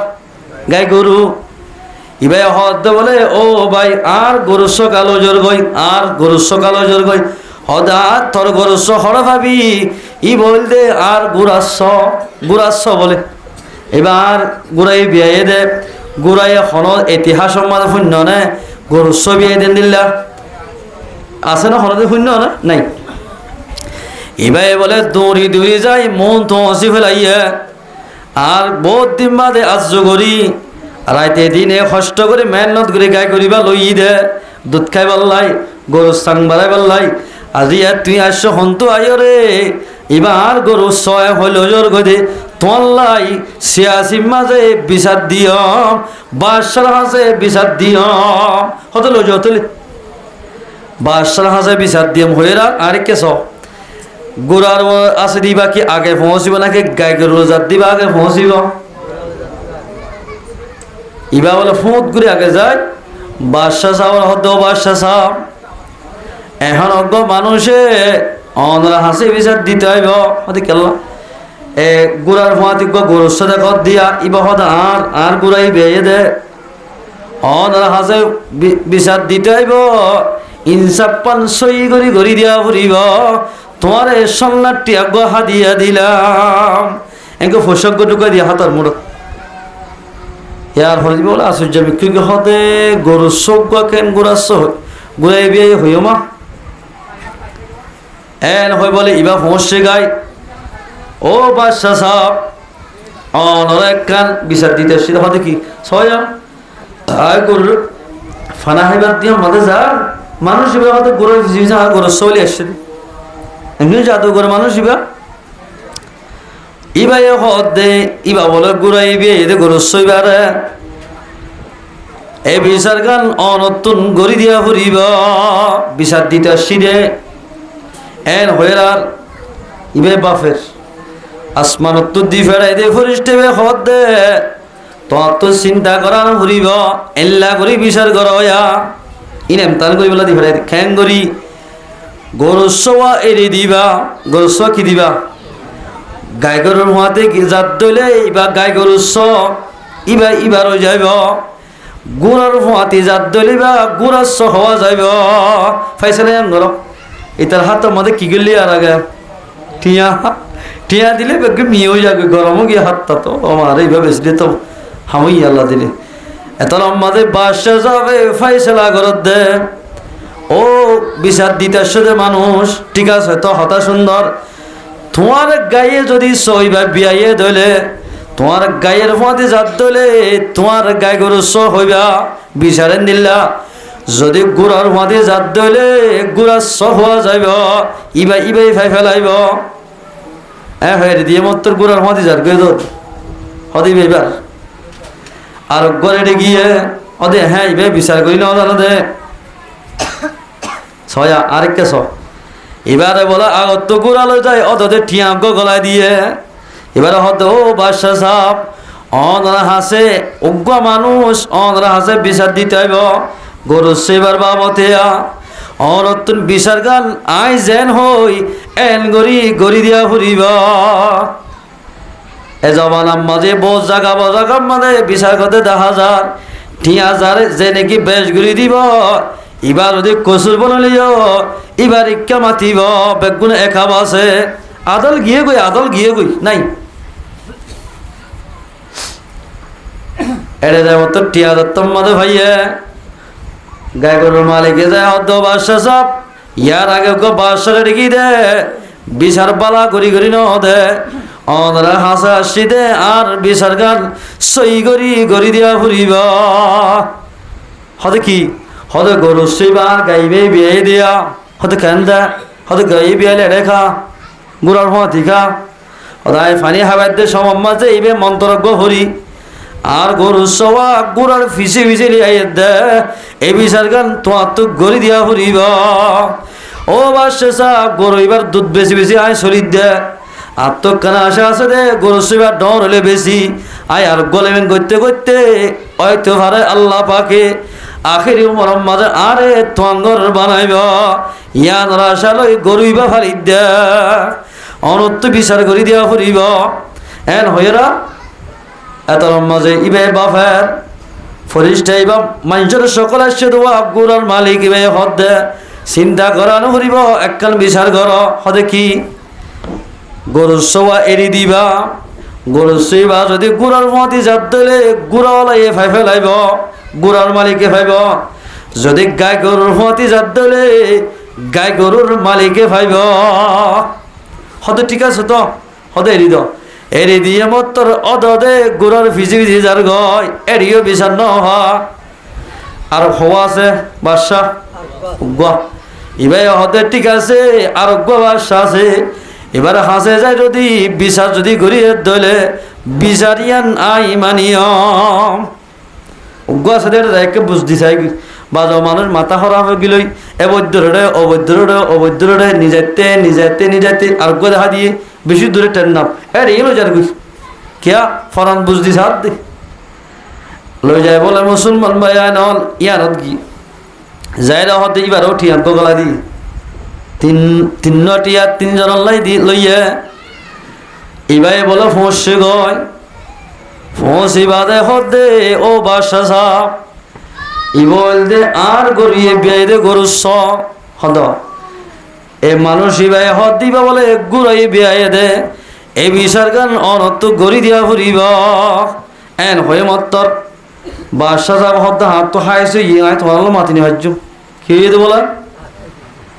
গাই গরু ইবাই হদ বলে ও ভাই আর গরু সকালো জোর গই আর গরু সকালো জোর গই হদা তোর গরু হড় ভাবি ই বলতে আর গুড়াস বলে এবার গুড়াই বিয়ে দে গুড়াই হন ইতিহাস মানে শূন্য নে গরু বিয়ে দেন দিল্লা আছে না হনতে শূন্য না নাই এবার বলে দৌড়ি যাই মন তো হসি ফেলাইয়া আর বহুত দিন বাদে আজ করি রাইতে দিনে কষ্ট করে মেহনত করে গাই করিবা লই দে দুধ খাই বললাই গরু চাং বাড়াই বললাই আজি আর তুই আসছো হন্তু আইও রে এবার গরু ছয় হইল জোর গদে তোলাই সিয়াসির মাঝে বিষাদ দিয়ম বাদশার হাসে বিষাদ দিয়ম হতে লজ হতলে বাদশার হাসে বিষাদ দিয়ম হয়ে রাখ আর কেস গোড়ার আছে দিবা কি আগে পৌঁছিব নাকি গাই গরু জাত দিবা আগে পৌঁছিব ইবা বলে ফুট ঘুরে আগে যায় বাদশাহ সাহর হত বাদশাহ সাহ এখন অজ্ঞ মানুষে অনরা হাসি বিচার দিতে হইব হতে কেলা এ গুড়ার ফাঁতি গরুর সাথে কত দিয়া ইবা হত আর গুড়াই বেয়ে দে অনরা হাসে বিচার দিতে হইব ইনসাফ পান সই করি দিয়া ফুরিব তোমার এ সন্ন্যাটি গহা দিয়া দিলাম একে ফসক ঢুকা দিয়া হাতার মুড় ইয়ার হরিব বলে আশ্চর্য বিক্রি হতে গরুর চোখ কেন গুড়ার গুড়াই বিয়ে হইও মা এন হয়ে বলে ইবা পৌঁছে গাই ও বাদশাহ সাহেব অনর এক কান বিচার দিতে আসছি হতে কি ছয় আয় গরুর ফানা হাইবার দিয়ে মাঝে যা মানুষ এবার হয়তো গরুর ভিজি আর গরুর চলে আসছে এমনি জাদুঘর মানুষ ইবাই হদ দে ইবা বলে ঘুরাইবে এদের গরস্ব ইবারে এই বিচার গান অনতুন গড়ি দিয়া ফুরিব বিচার দিতে সিরে এন হইরার ইবে বাফের আসমানত দি ফেরাই দে ফরিস্টেবে হদ দে তোমার তো চিন্তা করা ফুরিব এল্লা করি বিচার করয়া ইনেম তান করি বলা দি ফেরাই খ্যাং করি গরস্বা এড়ে দিবা গরস্বা কি দিবা গাই গরুর মাতে জাত দইলে ইবা গাই গরুস্ব ইবা ইবার হয়ে যাইব গুড়ার মাতি জাত দইলে বা গুড়াস্ব হওয়া যাইব ফাইসালে গর এটার হাতের মধ্যে কি গেলি আর আগে টিয়া টিয়া দিলে বেগে মিয়ে হয়ে যাবে গরমও গিয়ে হাতটা তো আমার এইভাবে বেশি তো হামই আল্লাহ দিলে এত লম্বাতে বাসা যাবে ফাইসলা ঘরত দে ও বিচার দিতে সাথে মানুষ ঠিক আছে তো হতা সুন্দর তোমার গায়ে যদি সইবা বিয়াইয়ে ধইলে তোমার গায়ের মধ্যে জাত ধইলে তোমার গায়ে গরু স হইবা বিচারেন দিল্লা যদি গুড়ার মধ্যে জাত ধইলে গুড়া স হওয়া যাইব ইবাই ইবাই ফাই ফেলাইব হয়ে দিয়ে মত্তর গুড়ার মধ্যে যার গই দর হদিব এবার আর গড়ে গিয়ে ওদে হ্যাঁ ইবে বিচার করি না দে ছয়া আরেককে ছ এবারে বলে আগত গুড়ালো যায় অতদের ঠিয়াঙ্গ গলায় দিয়ে এবারে হত ও বাদশা সাপ অনরা হাসে অজ্ঞ মানুষ অনরা হাসে বিচার দিতে হইব গরু সেবার বাবতে অনতুন বিচার গান আই যেন হই এন গড়ি গড়ি দিয়া ফুরিব এ জবানার মাঝে বোঝ জাগা মাঝে বিচার করতে 10,000 ঠিয়াজার যে নাকি বেশ ঘুরি দিব এবার যদি কসুর বনলিও এবার ইক্কা মাতিব বেগুন একাব আছে আদল গিয়ে গই নাই এড়ে যায় মতো টিয়া দত্তম মাঝে ভাইয়ে গায়ে গরুর মালিকে যায় হদ্দ বাদশা সব ইয়ার আগে বাদশারে রেখে দে বিচার বালা গড়ি ন দে অনরা হাসা আসি দে আর বিচার গান সই গড়ি দিয়া ফুরিব হতে কি হতে গরু সেইবার গাইবে বিয়ে দিয়া হতে কেন দে হতে গাই বিয়ালে রেখা গুড়ার হাতি খা হদায় ফানি হাবাই দে সম মাঝে এইবে মন্ত্রজ্ঞ হরি আর গরু সবা গুড়ার ফিসে লিয়ে দে এই বিচার গান তোমার তো গড়ি দিয়া ফুরিব ও বাসে সাহ গরু এবার দুধ বেশি আয় শরীর দে আর তো কানা আশা আছে দে গরু সেবার ডর হলে বেশি আয় আর গলেমেন করতে হয়তো ভারে আল্লাহ পাকে আখেরি মরম মাঝে আরে তোয়াঙ্গর বানাইব ইয়ান রাশালই গরুইবা ফালি দে অনত্য বিচার করি দিয়া ফুরিব এন হইরা এত মাঝে ইবে বাফের ফরিস্টা ইবা মানুষের সকল আসছে দেওয়া গুড়ার মালিক ইবে হদ দে চিন্তা করানো ফুরিব একখান বিচার কর হদে কি গরু সোয়া এড়ি দিবা গরু সইবা যদি গুড়ার মতি জাত দিলে গুড়াওয়ালাই ফাই ফেলাইব গুড়ার মালিকে ভাইব যদি গাই গরুর মতি জাত দিলে গাই গরুর মালিকে ভাইব হতে ঠিক আছে তো হতে এড়ি দিয়ে মতর অদে গুড়ার ভিজি যার গয় এড়িও বিচার ন আর হওয়া আছে বাদশা এবার হতে ঠিক আছে আর বাদশা আছে এবার হাসে যায় যদি বিচার যদি ঘুরিয়ে দলে বিচারিয়ান আই মানিয়ম উগ্র সাথে একে বুঝতে চাই বাজো মানুষ মাথা খরা হয়ে গেলই অবৈধ নিজাতে আর দেখা দিয়ে বেশি দূরে ট্রেন নাম এলো যার গুই কিয়া ফরান বুঝদি সাত দে লই যায় বলে মুসলমান ভাই নল ইয়ারত গি যাই হতে এবার উঠি আনক গলা দি তিনটিয়া 3 জন লাই দি লইয়ে এবার বলে ফোঁসে গয় ফোঁসি বাদে হদে ও বাদশা সাহ ই বল দে আর গড়িয়ে বিয়ে দে গরু স হদ এ মানুষ ইবাই হদ দিবা বলে গুড়াই বিয়ে দে এই বিচার গান অনত গড়ি দিয়া ফুরিব এন হয়ে মত্তর বাদশা সাহ হদ হাত তো হাইছে ইয়ে আয় তোমার মাতিনি ভাজ্য খেয়ে দে বলা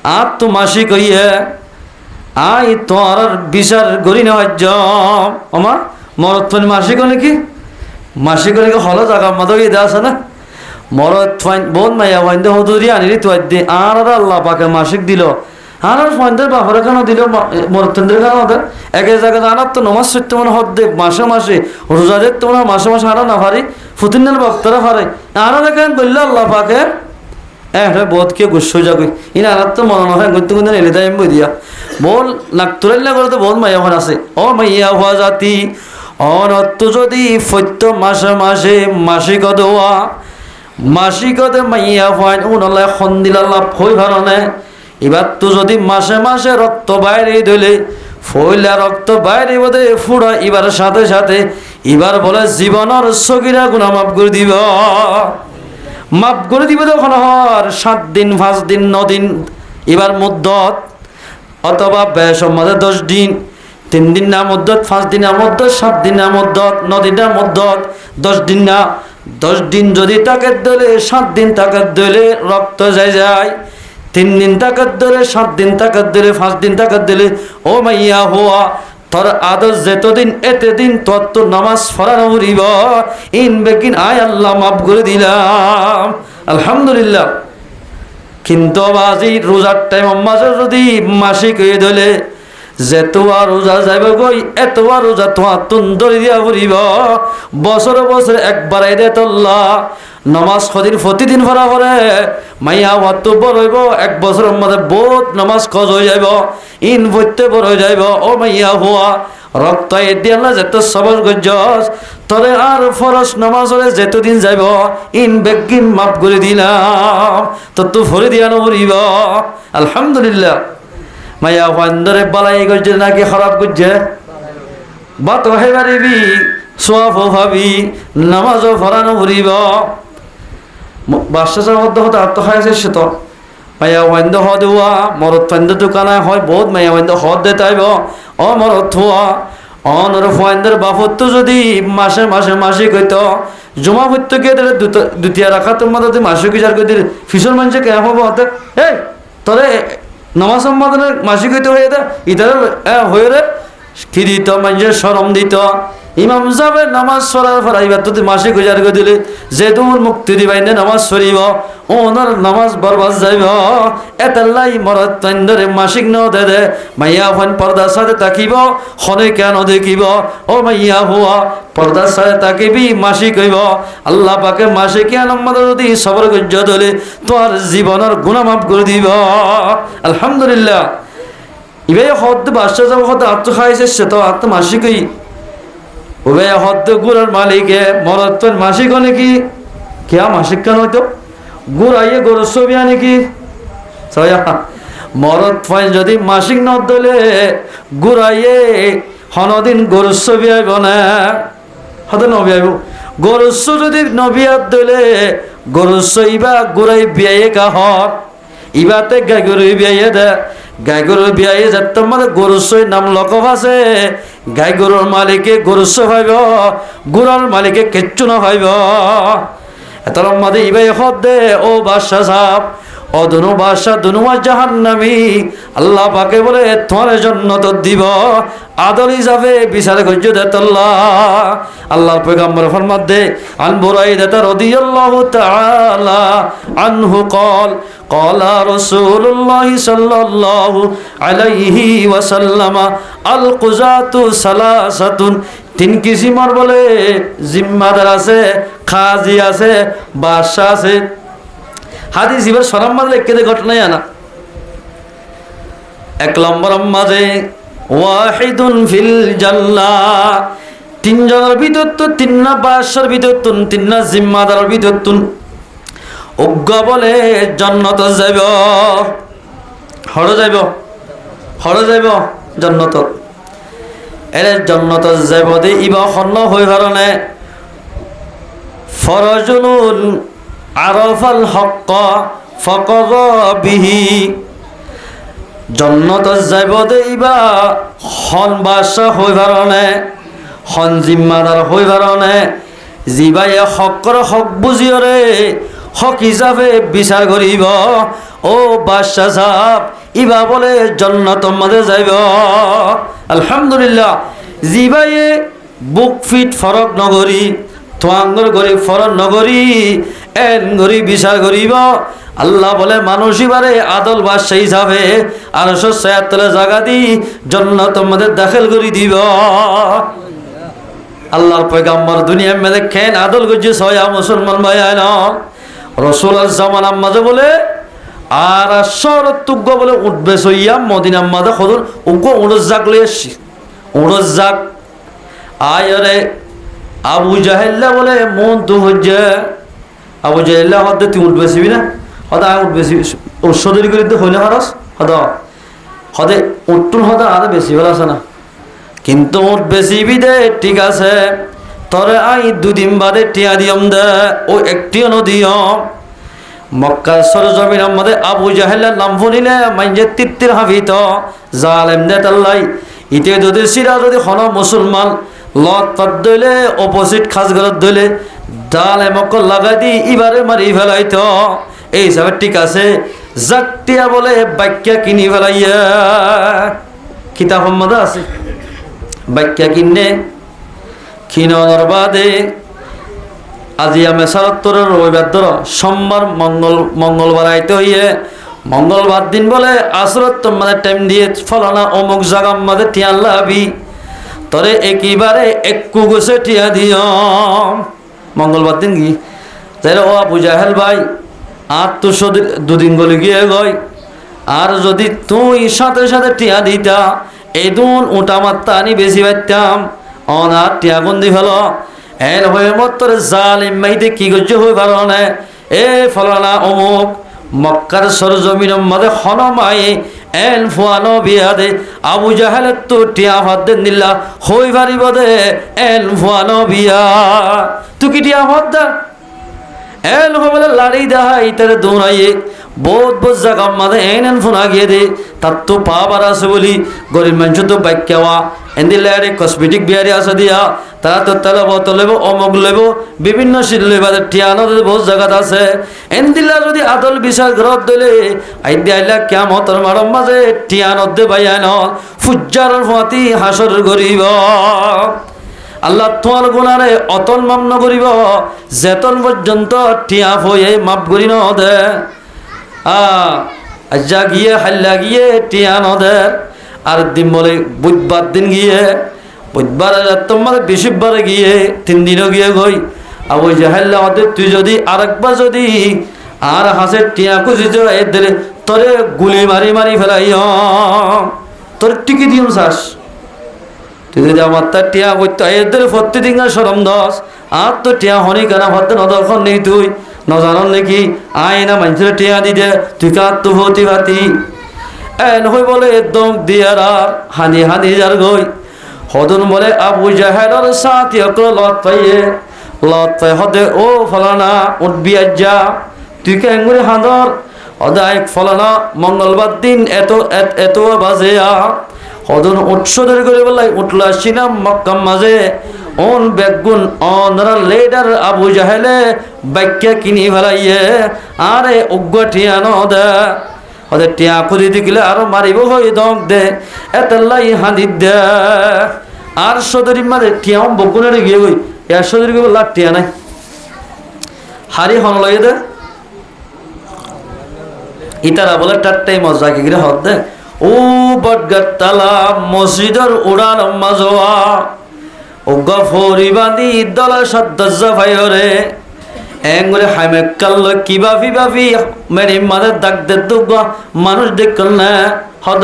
আর তো মাসি কইয়ে আই তোর বিচার গড়ি না ভাজ্য আমার মরত মাসি কলে কি মাসি কলে কি হলো জায়গা মাদক দে আছে না মরত ফাইন বোন মাইয়া ফাইন দে হদুরি আনি তো দে আর আল্লাহ পাকে মাসিক দিল আর ফয়েন্দের বাপরে কেন দিল মরতেন্দ্রের কেন ওদের একের জায়গায় আনার তো নমাজ সত্য মনে হদ দে মাসে মাসে রোজা দেখতে মনে মাসে মাসে আরো না পারি ফুতিনের ভক্তরা পারে আরো দেখেন বললো আল্লাহ পাকে হ্যাঁ বহুত কে গুস্ব যাবে ইন আনার তো মনে হয় গুনতে গুনতে এলে দেয় বই দিয়া বল নাক তুরাইলা করে তো বহুত মাইয়া হন আছে ও মাইয়া হওয়া জাতি অনত্য যদি ফত্য মাসে মাসে মাসিক দোয়া মাসিক দে মাইয়া হয় উনলে খন্দিলা লাভ হই ভারণে এবার তো যদি মাসে মাসে রক্ত বাইরে দিলে ফইলা রক্ত বাইরে বোধে ফুড়া এবার সাথে সাথে এবার বলে জীবনের সগিরা গুণা মাফ করে দিব মাফ করে দিব তখন হর 7 দিন 5 দিন 9 দিন এবার মুদ্দত অথবা বেসম্মাদে 10 দিন 3 দিন না মুদ্দত 5 দিন না মুদ্দত 7 দিন না মুদ্দত 9 দিন না মুদ্দত 10 দিন না 10 দিন যদি তাকে দিলে 7 দিন তাকে দিলে রক্ত যায় 3 দিন তাকে দিলে 7 দিন তাকে দিলে 5 দিন তাকে দিলে ও মাইয়া হওয়া তোর আদর যেতদিন এতে দিন তোর তো নামাজ ফরানো উড়িব ইন বেকিন আয় আল্লাহ মাফ করে দিলাম আলহামদুলিল্লাহ কিন্তু বাজি রোজার টাইম মাঝে যদি মাসিক হয়ে ধরে যেতোয়া রোজা যাইব গই এতোয়া রোজা তোমার তুন্দরি দিয়া উড়িব বছরে বছরে একবার দে তোল্লা নমাজ খদিন প্রতিদিন ভরা ভরে মাইয়া অত বড় হইব 1 বছরের মধ্যে বহুত নমাজ খজ হয়ে যাইব ইন বইতে বড় হয়ে যাইব ও মাইয়া হওয়া রক্ত দিয়ে না যেত সবর গজ্জস তরে আর ফরজ নমাজ হলে যেতদিন যাইব ইন বেগিন মাফ করে দিলাম তো ভরে দিয়া নবরিব আলহামদুলিল্লাহ মাইয়া ফান্দরে বালাই গজ্জে নাকি খারাপ গজ্জে বাত হয়ে পারিবি সোয়াফ ভাবি নামাজও ভরানো ভরিব বাদশাহ হতে হতে আত্মখায় সে তো মাইয়া ওয়াইন্দ হ দেওয়া মরত ফাইন্দ দোকানে হয় বহুত মাইয়া ওয়াইন্দ হদ দে তাইব ও মরত থোয়া অনর ফাইন্দের বাপত যদি মাসে মাসে মাসিক হইতো জমা হইতো গিয়ে দিলে দ্বিতীয় রাখা তোমার যদি মাসিক বিচার করে দিলে ফিসর মানুষে কে হবো হতে এই তোরে নামাজ সম্পাদনের মাসিক হইতে হয়ে দে ইতার হয়ে রে কি দিত মানুষের শরম দিত ইমাম সাহেবের নামাজ পড়ার পর এবার তুই মাসিক গুজার করে দিলি যে তোমার মুক্তি দিবাই না নামাজ পড়িব ওনার নামাজ বরবাদ যাইব এতাল্লাই মরত তন্দরে মাসিক ন দে মাইয়া হন পর্দার সাথে তাকিব হনে কেন দেখিব ও মাইয়া হুয়া পর্দার সাথে তাকিবি মাসিক হইব আল্লাহ পাকে মাসিক আনম্মদ যদি সবর গজ্জ দলে তোর জীবনের গুনাহ মাফ করে দিব আলহামদুলিল্লাহ ইবে হদ বাদশা যাব হদ আত্ম খাইছে সে তো আত্ম মাসিকই ওবে হদ গুড়ার মালিকে মরত মাসিক নাকি কেয়া মাসিক কেন হইতো গুড় আইয়ে গরুর ছবি আনে কি মরত ফাইন যদি মাসিক ন দলে গুড় আইয়ে হনদিন গরুর ছবি আইব না হতে নবী আইব গরুর যদি নবিয়াত দলে গরুর ইবা গুড়াই বিয়াইয়ে গাহর ইবাতে গাই গরু বিয়াইয়ে দে গাই গরুর বিয়াইয়ে যাতে মানে গরুর নাম লকব আছে গাই গরুর মালিকে গরুর ভাইব গুড়ার মালিকে কিচ্ছু না ভাইব এতর মধ্যে ইবাই হদ দে ও বাদশাহ সাহেব ও দুনু বাদশাহ দুনুয়া জাহান্নামী আল্লাহ পাকে বলে তোমার জন্য তো দিব আদলি যাবে বিচার গজ্জ দেতল্লাহ আল্লাহর পয়গম্বর ফরমাত দে আন বুরাইদা রাদিয়াল্লাহু তাআলা আনহু قال قال رسول الله صلى الله عليه وسلم القضاة ثلاثة 3 কিসিমের বলে জিম্মাদার আছে কাজী আছে বাদশা আছে হাদিস ইবার সরাম মাঝে লিখে ঘটনাই আনা 1 নম্বর মাঝে ওয়াহিদুন ফিল জান্নাহ 3 জনের ভিতর তো 3 না বাদশার ভিতর তো 3 না জিম্মাদারের ভিতর তো অজ্ঞ বলে জান্নাত যাইব হড় যাইব জান্নাত এরে জান্নাত যাইব দে ইবা খন্ন হই কারণে ফরজুলুন আরাফাল হক ফাকাযা বিহি জান্নাত যাইব দে ইবা হন বাদশা হই কারণে হন জিম্মাদার হই কারণে জিবাই হকর হক বুঝিয়রে হক হিসাবে বিচার করিব ও বাদশা সাহেব ইবা বলে জান্নাত মধ্যে যাইব আলহামদুলিল্লাহ জিবাইয়ে বুক ফিট ফরক নগরী তোয়াঙ্গর গরি ফরক নগরী এন গরি বিচার করিব আল্লাহ বলে মানুষই বারে আদল বাদশা হিসাবে আর সত্তরে জায়গা দি জান্নাত তোমাদের দাখিল করে দিব। আল্লাহর পয়গাম্বর দুনিয়া মে দেখেন আদল গজ্জে সয়া মুসলমান ভাইয়ান রসুল জামানার মাঝে বলে আর শরতুগ্য বলে উঠবে সইয়া মদিনার মাঝে খদর উগ্র উড়স জাগ লই আসছি উড়স জাগ আয়রে আবু জাহেল্লা বলে মন তো হচ্ছে আবু জাহেল্লা হতে তুই উঠবে সিবি না হদা উঠবে সদরি করে দিতে হইলে হরস হদ হদে উঠটুন হদা আরো বেশি ভালো আছে না কিন্তু উঠ বেশি বিদে ঠিক আছে তরে আই দুদিন বাদে টিয়া দিয়ম দে ও একটিও নদিয়ম মক্কা সরজমিন মধ্যে আবু জাহেলের নাম শুনিলে মাইজে তিত্তির হাবিত জালেম দে তাল্লাই ইতে যদি সিরা যদি হন মুসলমান লত পাত দইলে অপোজিট খাসগরত দইলে ডালে মক্কল লাগাই দি ইবারে মারি ফেলাইত এই হিসাবে ঠিক আছে জাকটিয়া বলে বাক্যা কিনি ফেলাইয়া কিতাব মধ্যে আছে বাক্যা কিনে কিনর বাদে আজি আমি সারাত্তরের রবিবার ধর সোমবার মঙ্গলবার আইতে হইয়ে মঙ্গলবার দিন বলে আসরত তোমাদের টাইম দিয়ে ফলানা অমুক জায়গা আমাদের টিয়া লাভি তরে একইবারে একটু গোছে টিয়া দিও মঙ্গলবার দিন কি তাই ও আবু জাহেল ভাই আর তো দুদিন গলে গিয়ে গই আর যদি তুই সাথে সাথে টিয়া দিতা এই দুন ওটা মাত্রা আনি বেশি পাইতাম অনার টিয়া গন্দি ফেলো এন হয়ে মত জালিম মাইতে কি গজ্য হয়ে পারো না এ ফলানা অমুক মক্কার সরজমিন মধ্যে হনমাই এন ফুয়ানো বিয়া দে আবু জাহেলের তো টিয়া হাত দেন দিল্লা হই পারিব দে এন ফুয়ানো বিয়া তুই কি টিয়া হাত দা এন বলে লাড়ি দেহাই তারে দৌড়াইয়ে বহুত বহুত জায়গা মাঝে এন ফোনা গিয়ে দে তার তো পা বার আছে বলি গরিব মানুষ তো বাইক কেওয়া এন্দিলে আরে কসমেটিক বিয়ারি আছে দিয়া তারা তো তেলে বোতল লেব অমুক লেব বিভিন্ন শীত লেবাদের টিয়ানো বহুত জায়গাত আছে এন্দিলা যদি আদল বিচার ঘরত দিলে আইদি আইলা কিয়ামতের মারম মাঝে টিয়ানত দে বাইয়ান ফুজ্জার ফাতি হাসর গরিব আল্লাহ তোমার গুণারে অতল মান্য করিব যেতন পর্যন্ত টিয়া হয়ে মাপ করি ন দে আজ্জা গিয়ে হাল্লা গিয়ে টিয়া নদের আর দিন বলে বুধবার দিন গিয়ে বুধবার তোমার বৃহস্পতিবারে গিয়ে 3 দিনও গিয়ে গই আবু জাহেল আমাদের তুই যদি আরেকবার যদি আর হাসের টিয়া খুঁজি এদের তোরে গুলি মারি মারি ফেলাই তোর টিকি দিও চাস তুই যদি আমার তার টিয়া করতো এদের প্রত্যেকদিন সরম দশ আর তো টিয়া হনি কেনা ভাবতে নদর্শন নেই তুই নজানন নাকি আয় না মানুষের টিয়া দিতে তুই কার তো ভতি ভাতি এন হই বলে একদম দিয়ার আর হানি হানি যার গই হদন বলে আবু জাহেলের সাথী লত পাই হদে ও ফলানা উঠবি আজ্জা তুই কে এঙ্গুরি হাঁদর হদায় ফলানা মঙ্গলবার দিন এত বাজে হদন উৎসদের করে বলাই উঠলা সিনাম মক্কাম মাঝে ওন বেগুন অনরা লেডার আবু জাহেলে বাক্যা কিনি ফেলাইয়ে আরে উগ্র টিয়া নদে ওদের টিয়া খুঁজি দিলে আরো মারিব হই দম দে এতলাই হাঁদি দে আর সদরি মাঝে টিয়াও বগুনের গিয়ে গই এর সদরি গিয়ে লাভ টিয়া নাই হারি হন লাগে দে ইতারা বলে টাট্টাই মজা কি গিয়ে হদ দে ও বটগার তালা মসজিদের উড়ান মাজোয়া ও গফরি বাঁধি দলা সদ্দা ভাইরে এঙ্গুরে হাইমে কাল কিবাফি বাফি মেরি মাদের দাগ দে দুগা মানুষ দেখল না হদ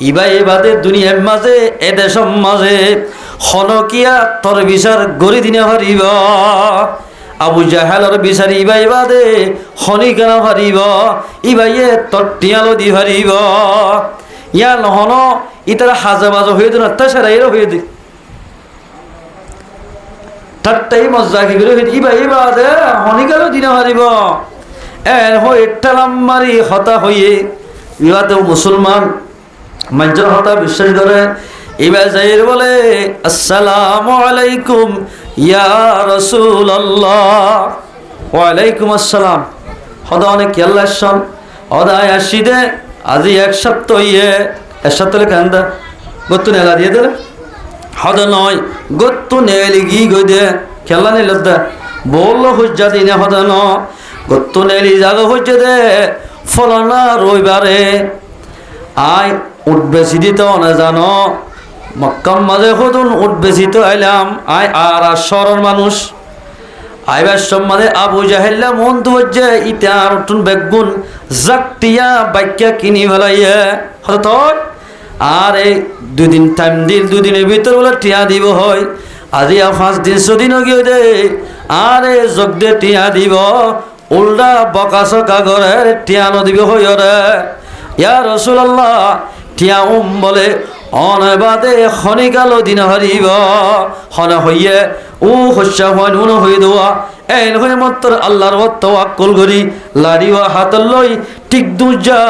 ইবা এবাদে দুনিয়ার মাঝে এদেশম মাঝে হনকিয়া তোর বিচার গড়ি দিনে হারিব আবু জাহেলের বিচার ইবা এবাদে হনি কেন হারিব ইবাইয়ে তোর টিয়ালো দি হারিব ইয়া নহন ইতারা হাজা বাজা হয়ে দিন তাছাড়া হয়ে দি ঠাট্টাই মজা কি করে ইবা দে হনিকাল দিনে হারিব এর হয়ে টালাম মারি হতা হইয়ে ইবাতে মুসলমান মানুষের হতা বিশ্বাস করে এবার যাইর বলে আসসালামু আলাইকুম ইয়া রাসূলুল্লাহ ওয়ালাইকুম আসসালাম হদা অনেক আল্লাহ শান হদায় আসি দে আজি এক সপ্তাহ ইয়ে এক সপ্তাহ কান্দা গত্তু নেলা দিয়ে দে হদ নয় গত্তু নেলি গি গই দে খেলা নিল দে বললো হুজ্জা দিনে হদ ন গত্তনেলি জাগো হচ্ছে দে ফলানা রবিবারে আয় উঠ বেশি দিত না জানো মক্কার মাঝে হতুন উঠ বেশি তো আইলাম আয় আর সরল মানুষ আইবার সম্মানে আবু জাহেল্লা মন তো হচ্ছে ইতে আর উঠুন বেগুন জাকটিয়া বাক্যা কিনি ফেলাইয়ে হত আর এই 2 দিন টাইম দিল 2 দিনের ভিতর বলে টিয়া দিব হয় আজি আর 5 দিন 6 দিনও গিয়ে দে আরে যোগ দে টিয়া দিব উল্টা বকাসকা করে টিয়া নদিব হয় রে ইয়া রাসূলুল্লাহ টিয়া বলে অনবাদে খনিকালো দিন হারিব হন হইয়ে ও হস্যা হয় নুন হয়ে দেওয়া এই হয়ে মাত্র আল্লাহর তাওয়াক্কুল করি লাড়িও হাত লই ঠিক দুজা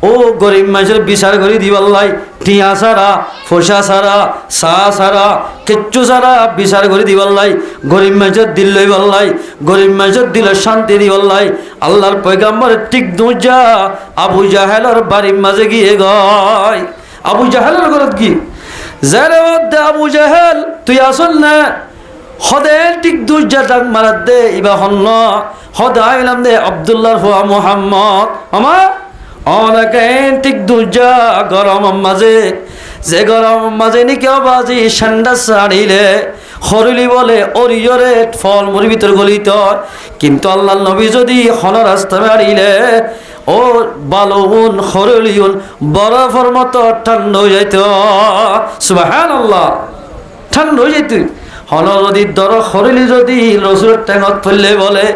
ও গরিব মানুষের বিচার করি দিবাল্লাই টিয়া সারা ফসা সারা সা সারা কিচ্ছু সারা বিচার করে দিবাল্লাই গরিব মানুষের দিল লই বললাই গরিব মানুষের দিল শান্তি দিবাল্লাই আল্লাহর পয়গাম্বর ঠিক দুজা আবু জাহেলের বাড়ির মাঝে গিয়ে গয় আবু জাহেলের ঘরত কি যারে আবু জাহেল তুই আসল না হদে ঠিক দুজা ডাক মারাত দে ইবা হন্ন হদে আইলাম দে আব্দুল্লাহর হুয়া মুহাম্মদ আমার অনেকে ঠিক দুজা গরম মাঝে যে গরম মাঝে নি কেউ বাজি ঠান্ডা ছাড়িলে হরিলি বলে অরিয়রে ফল মুড়ি ভিতর গলিত কিন্তু আল্লাহ নবী যদি হন রাস্তা মারিলে ও বালুন হরিলিউন বরফের মতো ঠান্ডা হয়ে যাইত সুবহানাল্লাহ ঠান্ডা হয়ে যাইত হন যদি দর হরিলি যদি রসুলের টেঙত ফেললে বলে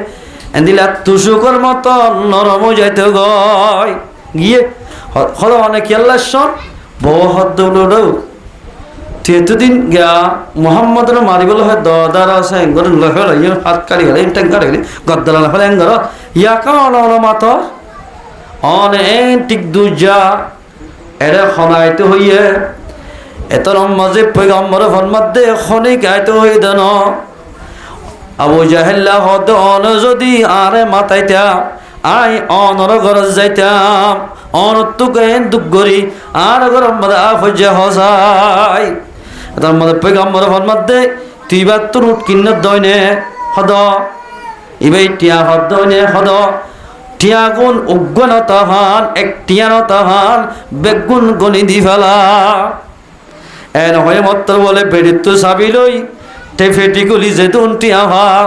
এদিলা তুষুকর মতো নরম হয়ে যাইত গয় গিয়ে হলো অনেক আল্লাহ বউ হদ্দ তেতুদিন গা মোহাম্মদের মারিবল হয় দার আছে এঙ্গর লহল হাত কাড়ি গেলে ইনটেক কাড়ি গেলে গদ্দালা লহল এঙ্গর ইয়াকা অন মাত অনেক টিক দুজা এরে খনাইতে হইয়ে এতর মাঝে পয়গম্বর ফরমাদে খনি গাইতে হই দেন আবু জাহেল্লা হদ অন যদি আরে মাতাইতা আই অনর গরজ যাইতাম অনতুকে দুঃখ করি আর গরম মধ্যে আফজে হসাই তার মধ্যে পয়গম্বর ফরমাদে তুই বা তোর উঠ কিন্নত দইনে হদ ইবাই টিয়া হদ দইনে হদ টিয়া গুণ উগ্গন তাহান এক টিয়ান তাহান বেগুন গনি দি ফেলা এন হয়ে মত্তর বলে বেড়িত চাবি লই টেফেটি গুলি যে দুন টিয়া ভাগ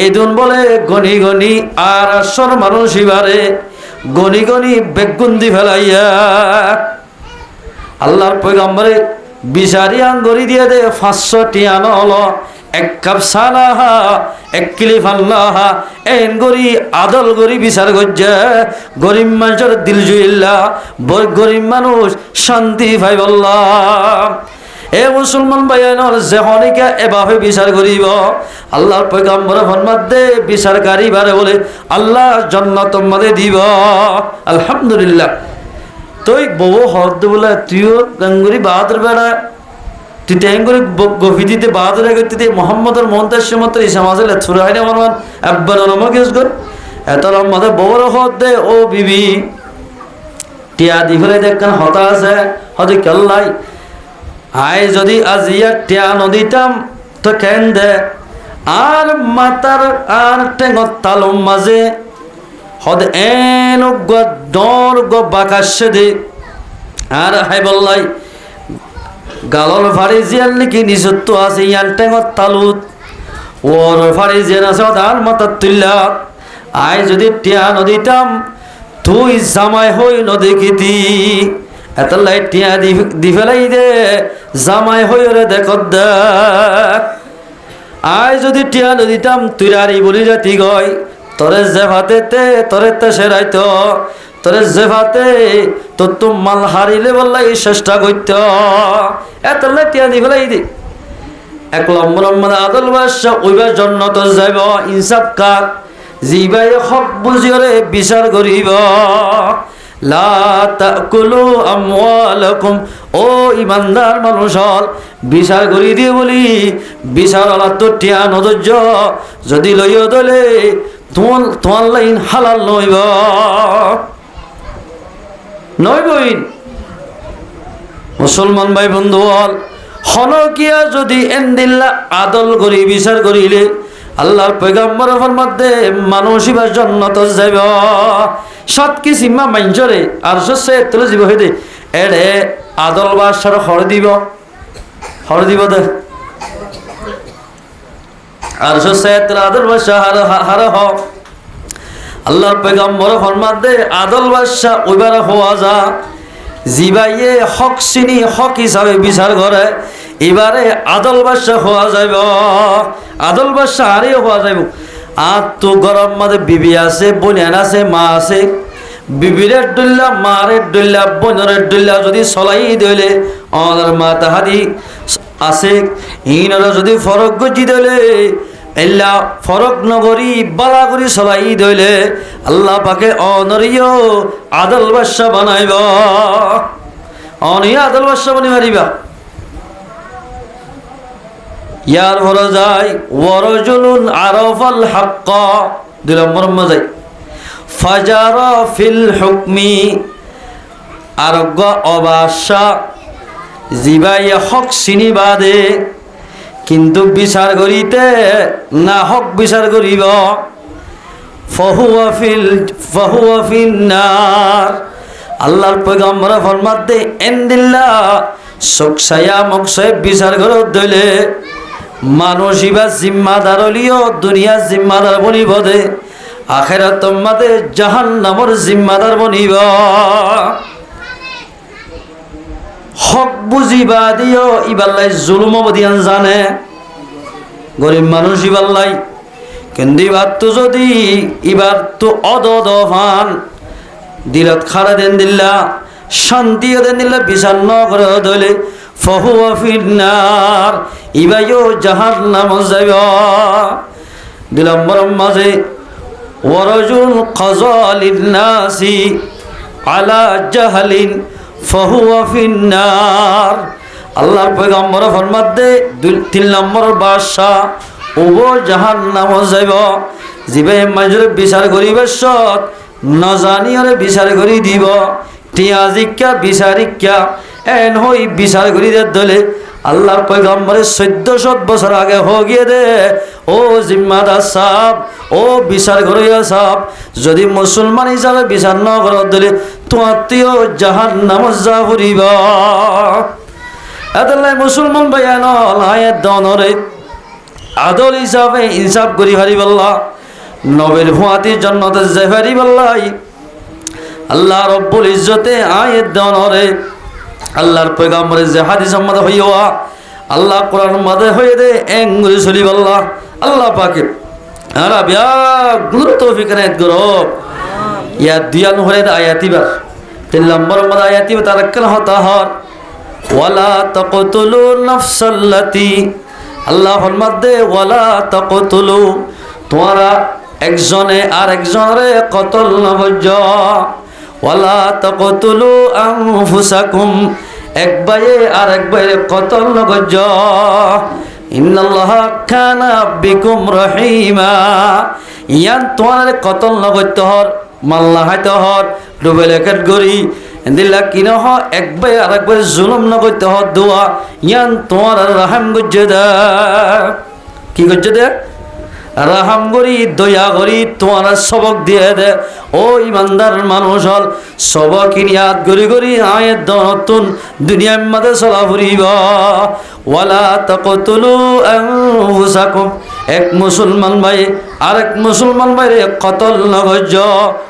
এই দুন বলে গনি গনি আর আসর মানুষ ইবারে গনি গনি বেগুন দি ফেলাইয়া আল্লাহর পয়গম্বরে বিচারি আঙ্গরি দিয়ে দে 500 টিয়ান হলো এক কাপ সালাহা এক কিলি ফাল্লাহা এন গরি আদল গরি বিচার গজ্জা গরিব মানুষের দিল জুইল্লা গরিব মানুষ শান্তি ভাই বললাম এ মুসলমান ভাইয়ানর যেহনিকা এভাবে বিচার করিব আল্লাহর পয়গম্বর ফরমাদে বিচারকারী বারে বলে আল্লাহ জান্নাত মধ্যে দিব আলহামদুলিল্লাহ তুই বউ হদ বলে তুইও গঙ্গুরি বাহাদুর বেড়া তুই তেঙ্গুরি গফিদিতে বাহাদুর গতিতে মোহাম্মদের মন্তাসে মাত্র এই সমাজে ছুরা হয় না মানমান একবার নমকে কর এত মধ্যে বউর হদ দে ও বিবি টিয়া দি ফেলে দেখেন হতা আছে হতে কেল্লাই আয় যদি আজিয়া টিয়া নদীতাম তো কেন দে আর মাতার আর টেঙত তালম মাঝে হদ এন ডর গো বাকাশে দে আর হাই বললাই গালর ফাড়ি জিয়াল নাকি নিজত্ব আছে ইয়ান টেঙত তালুত ওর ফাড়ি জিয়ান আছে আর মাতার তুল্লা আয় যদি টিয়া নদীতাম তুই জামাই হই নদী কিতি এত লাইট টিয়া দি ফেলাই দে জামাই হই রে দেখ আয় যদি টিয়া নদীতাম তুই আরি বলি জাতি গয় তোরে যে ভাতে তোরে তে সেরাইত তোরে যে ভাতে তোর তো মাল হারিলে বললাই চেষ্টা করত এত লাইট টিয়া দি ফেলাই দি 1 নম্বর আদল বাদশা ওইবার জন্য তো যাইব ইনসাফ কার জিবাই হক বুঝিরে বিচার করিব লা তাকুলু আমওয়ালাকুম ও ইমানদার মানুষ বিচার করি দিয়ে বলি বিচার আলা তো টিয়া নদর্য যদি লইও দলে তোমার লাইন হালাল নইবইন মুসলমান ভাই বন্ধু হনকিয়া যদি এন্দিল্লা আদল করি বিচার করিলে আল্লাহর পয়গম্বর ফরমাতে মানুষ ইবার জান্নাত যাইব সৎ কি সীমা মাইনজরে আর সে তুলে জীব হইতে এড়ে আদল বাসার হর দিব দে আর সে তুলে আদল বাসা হার হ আল্লাহর পয়গম্বর ফরমাতে আদল বাসা ওইবার হওয়া যা জিবাইয়ে হক চিনি হক হিসাবে বিচার করে এবারে আদল বাদশা হওয়া যাইব আদল বাদশা আরে হওয়া যাইব আর তো গরম মাঝে বিবি আছে বোনেন আছে মা আছে বিবিরের ডুল্লা মারের ডুল্লা বোনের ডুল্লা যদি চলাই দিলে অনার মা তাহাদি আছে ইনরা যদি ফরক গজি দিলে এল্লা ফরক নগরী বালা করি চলাই দিলে আল্লাহ পাকে অনরিয় আদল বাদশা বানাইব অনিয়া আদল বাদশা বানি মারিবা ইয়ার ভরা যায় ওয়ারজুলুন আরাফাল হাক্কা 2 নম্বর মজাই ফাজারা ফিল হুকমি আরগ অবাসা জিবাই হক চিনি বাদে কিন্তু বিচার করিতে না হক বিচার করিব ফাহুয়া ফিন নার আল্লাহর পয়গম্বর ফরমাতে এন্দিল্লা সকসায়া মকসে বিচার করো দইলে মানুষ ইবা জিম্মাদার হলিও দুনিয়া জিম্মাদার বনিব দে আখেরাত মাদে জাহান্নামর জিম্মাদার বনিব হক বুঝিবা দিও ইবাল্লাই জুলুম বদিয়ান জানে গরিব মানুষ ইবাল্লাই কিন্তু ইবার তো যদি ইবার তো অদদফান দিলত খাড়া দেন দিল্লা শান্তি দেন দিল্লা বিচার ন করে দলে ফাহুয়া ফিন্নার ইবাইও জাহান্নাম যাইব 2 নম্বর মাঝে ওয়ারজুল কাযালিন নাসি আলা জাহলিন ফাহুয়া ফিন্নার আল্লাহর পয়গম্বর ফরমাতে 3 নম্বর বাদশা ওগো জাহান্নাম যাইব জিবে মাজরে বিচার করিবে সৎ না জানিয়রে বিচার করি দিব টিয়াজিকা বিচারিকা এন হই বিচার করি দলে আল্লাহর পয়গম্বরের 1400 বছর আগে গিয়ে দে ও জিম্মাদার সাহেব ও বিচার করিয়া সাহেব যদি মুসলমান হিসাবে বিচার ন কর দলে তোমার জাহান্নাম যা ফুরিব এতলাই মুসলমান ভাইয়া নয় দনরে আদল হিসাবে ইনসাফ করি হারিবাল্লাহ নবের ভুয়াতি জন্নতে যাই হারিবাল্লাই আল্লাহ রব্বুল ইজ্জতে আয়াত দনরে আল্লাহর পয়গম্বরের যে হাদিস সম্মত হইয়া আল্লাহ কোরআন মাদে হয়ে দে এঙ্গুলি চলিব আল্লাহ পাকে আরা বিয়া গুরু তৌফিক নেত গুরু ইয়া দিয়ান হরে আয়াতিবার 3 নম্বর মাদে আয়াতিবা তারাক্কাল হতা হর ওয়ালা তাকতুলু নাফসাল্লাতি আল্লাহ ফরমাতে ওয়ালা তাকতুলু তোমরা একজনে আর একজনরে কতল না করজ ওয়ালা তাকতুলু আনফুসাকুম এক ভাইয়ে আর এক ভাইয়ের কতল না করজ ইন্নাল্লাহা কানা বিকুম রহিমা ইয়ান তোমার কতল না করতে হর মাল্লা হাইতে হর ডুবেলে ক্যাটগরি দিল্লা কিনা হ এক ভাই আর এক ভাই জুলুম না করতে হর দোয়া ইয়ান তোমার রহম গজ্জে দে কি গজ্জে দে রাহাম করি দয়া করি তোমার সবক দিয়ে দে ও ইমানদার মানুষ হল সবক ইয়াদ করি করি আয়াত নতুন দুনিয়ার মধ্যে চলা ফুরিব ওয়ালা তাকতুলু আনফুসাকুম এক মুসলমান ভাই আরেক মুসলমান ভাইরে কতল নগজ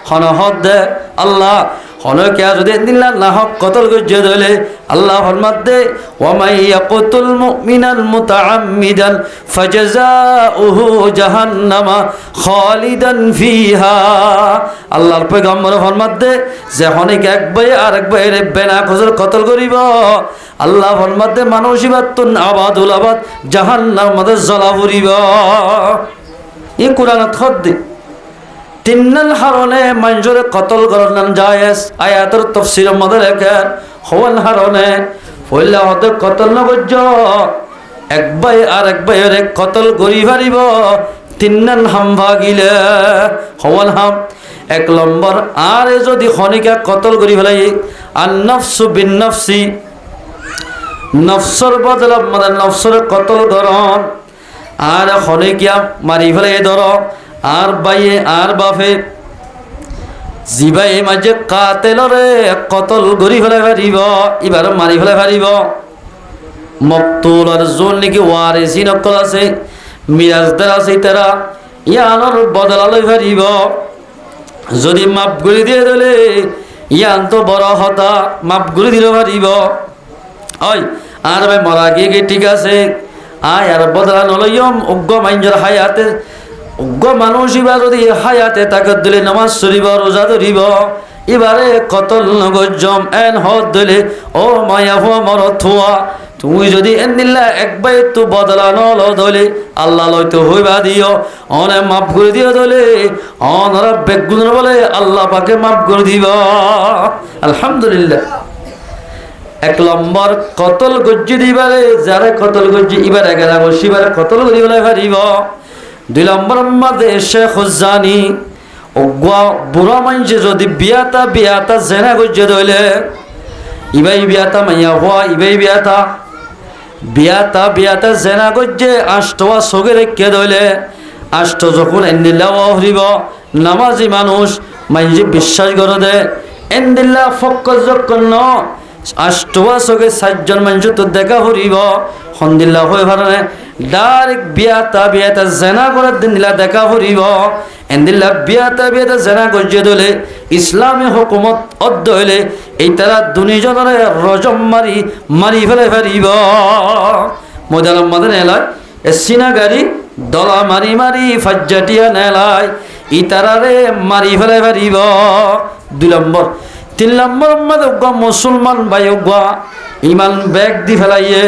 হনহদ দে আল্লাহ হনকে যদি দিল্লা না হক কতল গজ্জে দলে আল্লাহ ফরমাত দে ওয়া মাই ইয়াকতুল মুমিনাল মুতাআম্মিদান ফাজাযাউহু জাহান্নামা খালিদান ফিহা আল্লাহর পয়গম্বর ফরমাত দে যে হনকে এক ভাই আরেক ভাইরে বেনা খজর কতল করিব আল্লাহ ফরমাত দে মানুষিবাতুন আবাদুল আবাদ জাহান্নাম মধ্যে জ্বলা ফুরিব এই কোরআনত খদ্দে তিন্নাল হারনে মঞ্জুরে কতল করলেন জায়েজ আয়াতের তাফসীরের মধ্যে লেখেন হওয়াল হারনে হইলা হতে কতল নগজ এক ভাই আর এক ভাইয়ের কতল করি পারিব তিন্নাল হাম ভাগিলে হওয়াল হাম 1 নম্বর আর যদি খনিকা কতল করি ফেলাই আন নফসু বিন নফসি নফসর বদলা মানে নফসরে কতল করন আর হনে কিয়া মারি ফেলে ধর আর বাইয়ে আর বাফে জিবাই মাঝে কাতেলরে কতল গড়ি ফেলে ফারিব এবার মারি ফেলে ফারিব মকতুল আর জোন নাকি ওয়ারিসি নকল আছে মিরাজদার আছে তারা ইয়ানোর বদলা লই ফারিব যদি মাপ গুলি দিয়ে দিলে ইয়ান তো বড় হতা মাপ গুলি দিলে ফারিব ওই আর ভাই মরা গিয়ে ঠিক আছে আয় আর বদলা নলইম উগ্র মাইঞ্জর হায়াতে উগ্র মানুষ এবার যদি হায়াতে তাকে দিলে নামাজ চলিব রোজা ধরিব এবারে কতল নগজম এন হত দিলে ও মায়া হুয়া মর থুয়া তুমি যদি এন দিল্লা একবার একটু বদলা নল ধলে আল্লাহ লয়তো হইবা দিও অনে মাফ করে দিও ধলে অনরা বেগুন বলে আল্লাহ পাকে মাফ করে দিব আলহামদুলিল্লাহ। এক নম্বর কতল গজ্জি দিবারে যারা কতল গজ্জি এবারে গেলাম শিবারে কতল করি বলে পারিব। দুই নম্বর মাঝে শেখ জানি অগুয়া বুড়া মাইনছে যদি বিয়াতা জেনা গজ্জে ধইলে ইবাই বিয়াতা মাইয়া হওয়া ইবাই বিয়াতা জেনা গজ্জে আষ্টওয়া চোখে রেখে ধইলে আষ্ট যখন এন্দিল্লা হরিব নামাজি মানুষ মাইনছে বিশ্বাস করে দে এন্দিল্লা ফক্কর যখন আষ্টওয়া চোখে 4 জন মানুষ তো দেখা হরিব সন্দিল্লা হয়ে পারে ডাইরেক্ট বিয়াতা জেনা করার দিন দিলা দেখা হরিব এন্দিল্লা বিয়াতা জেনা গজ্জে দলে ইসলামী হুকুমত অদ্দ হইলে এই তারা দুনিজনের রজম মারি ফেলে ফারিব মজালাম মাদে নেলায় এসিনা গাড়ি দলা মারি ফাজ্জাটিয়া নেলায় ই তারারে মারি ফেলে ফারিব। 2 নম্বর 3 নম্বর মাদে মুসলমান ভাই ইমান ব্যাগ দি ফেলাইয়ে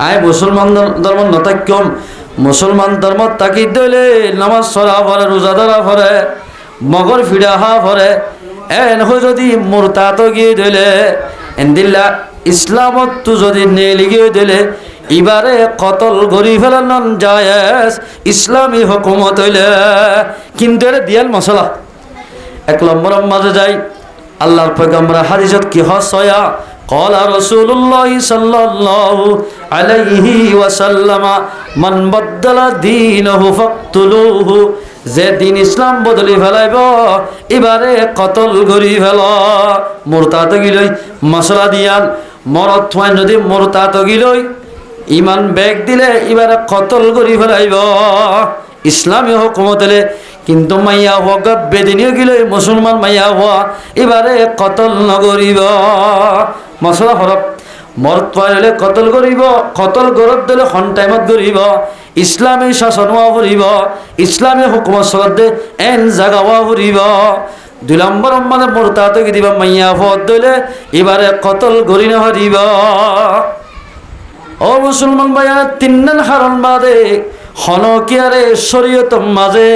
আয় মুসলমান ধর্ম নতাক্যম মুসলমান ধর্ম তাকি দইলে নামাজ সরা ফরে রোজা ধরা ফরে মগর ফিরা হা ফরে এন যদি মুরতাত গিয়ে দিলে এন্দিল্লা ইসলামত তু যদি নেলি গিয়ে দিলে এবারে কতল গড়ি ফেলান জায়েজ ইসলামী হুকুমত হইলে কিন্তু এর দিয়াল মশলা 1 নম্বর মাঝে যাই আল্লাহর পয়গম্বর হাদিসত কি হসয়া قال رسول الله صلى الله عليه وسلم من بدل دينه فاقتلوه যে দিন ইসলাম বদলি ফেলাইব এবারে কতল গড়ি ফেল মুরতাদ গিলই মশলা দিয়ান মরত থাই যদি মুরতাদ গিলই ইমান ব্যাগ দিলে এবারে কতল গড়ি ফেলাইব ইসলামী হুকুমতলে কিন্তু মাইয়া হওয়া বেদিনীয় গিলই মুসলমান মাইয়া হওয়া এবারে কতল নগরিব মশলা ফরক মরত পাইলে কতল করিব কতল গরত দিলে খন টাইমত করিব ইসলামী শাসন হওয়া ফুরিব ইসলামী হুকুমত চলত দে এন জাগা হওয়া ফুরিব। 2 নম্বর মানে মুরতাদ কি দিবা মাইয়া ফত দিলে এবারে কতল গরি না হারিব। ও মুসলমান ভাইয়া 3 নং হারণ বাদে হনকিয়ারে শরীয়ত মাঝে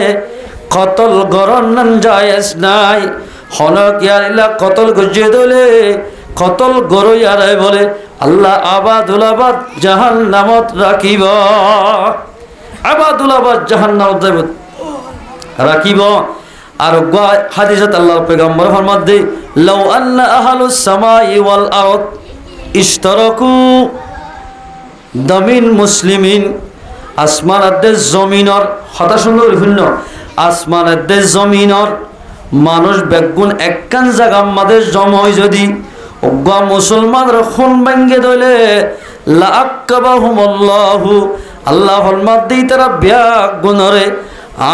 কতল গরন নান জায়েজ নাই হনকিয়ারিলা কতল গজ্জে দিলে কতল গরই আরে বলে আল্লাহ আবাদুল আবাদ জাহান্নামত রাখিব আবাদুল আবাদ জাহান্নামত রাখিব। আর হাদিসত আল্লাহর পয়গম্বর ফরমাত দে লাউ আন্না আহলুস সামাই ওয়াল আরদ ইশতারাকু দামিন মুসলিমিন আসমানের দেশ জমিনর হতা সুন্দর বিভিন্ন আসমানের দেশ জমিনর মানুষ বেগুন একখান জায়গা আমাদের জমা যদি অজ্ঞা মুসলমানরা খুন ভাঙ্গে দইলে লাআক্কাবাহুমুল্লাহু আল্লাহ ফরমাত দেই তারা বেগুনরে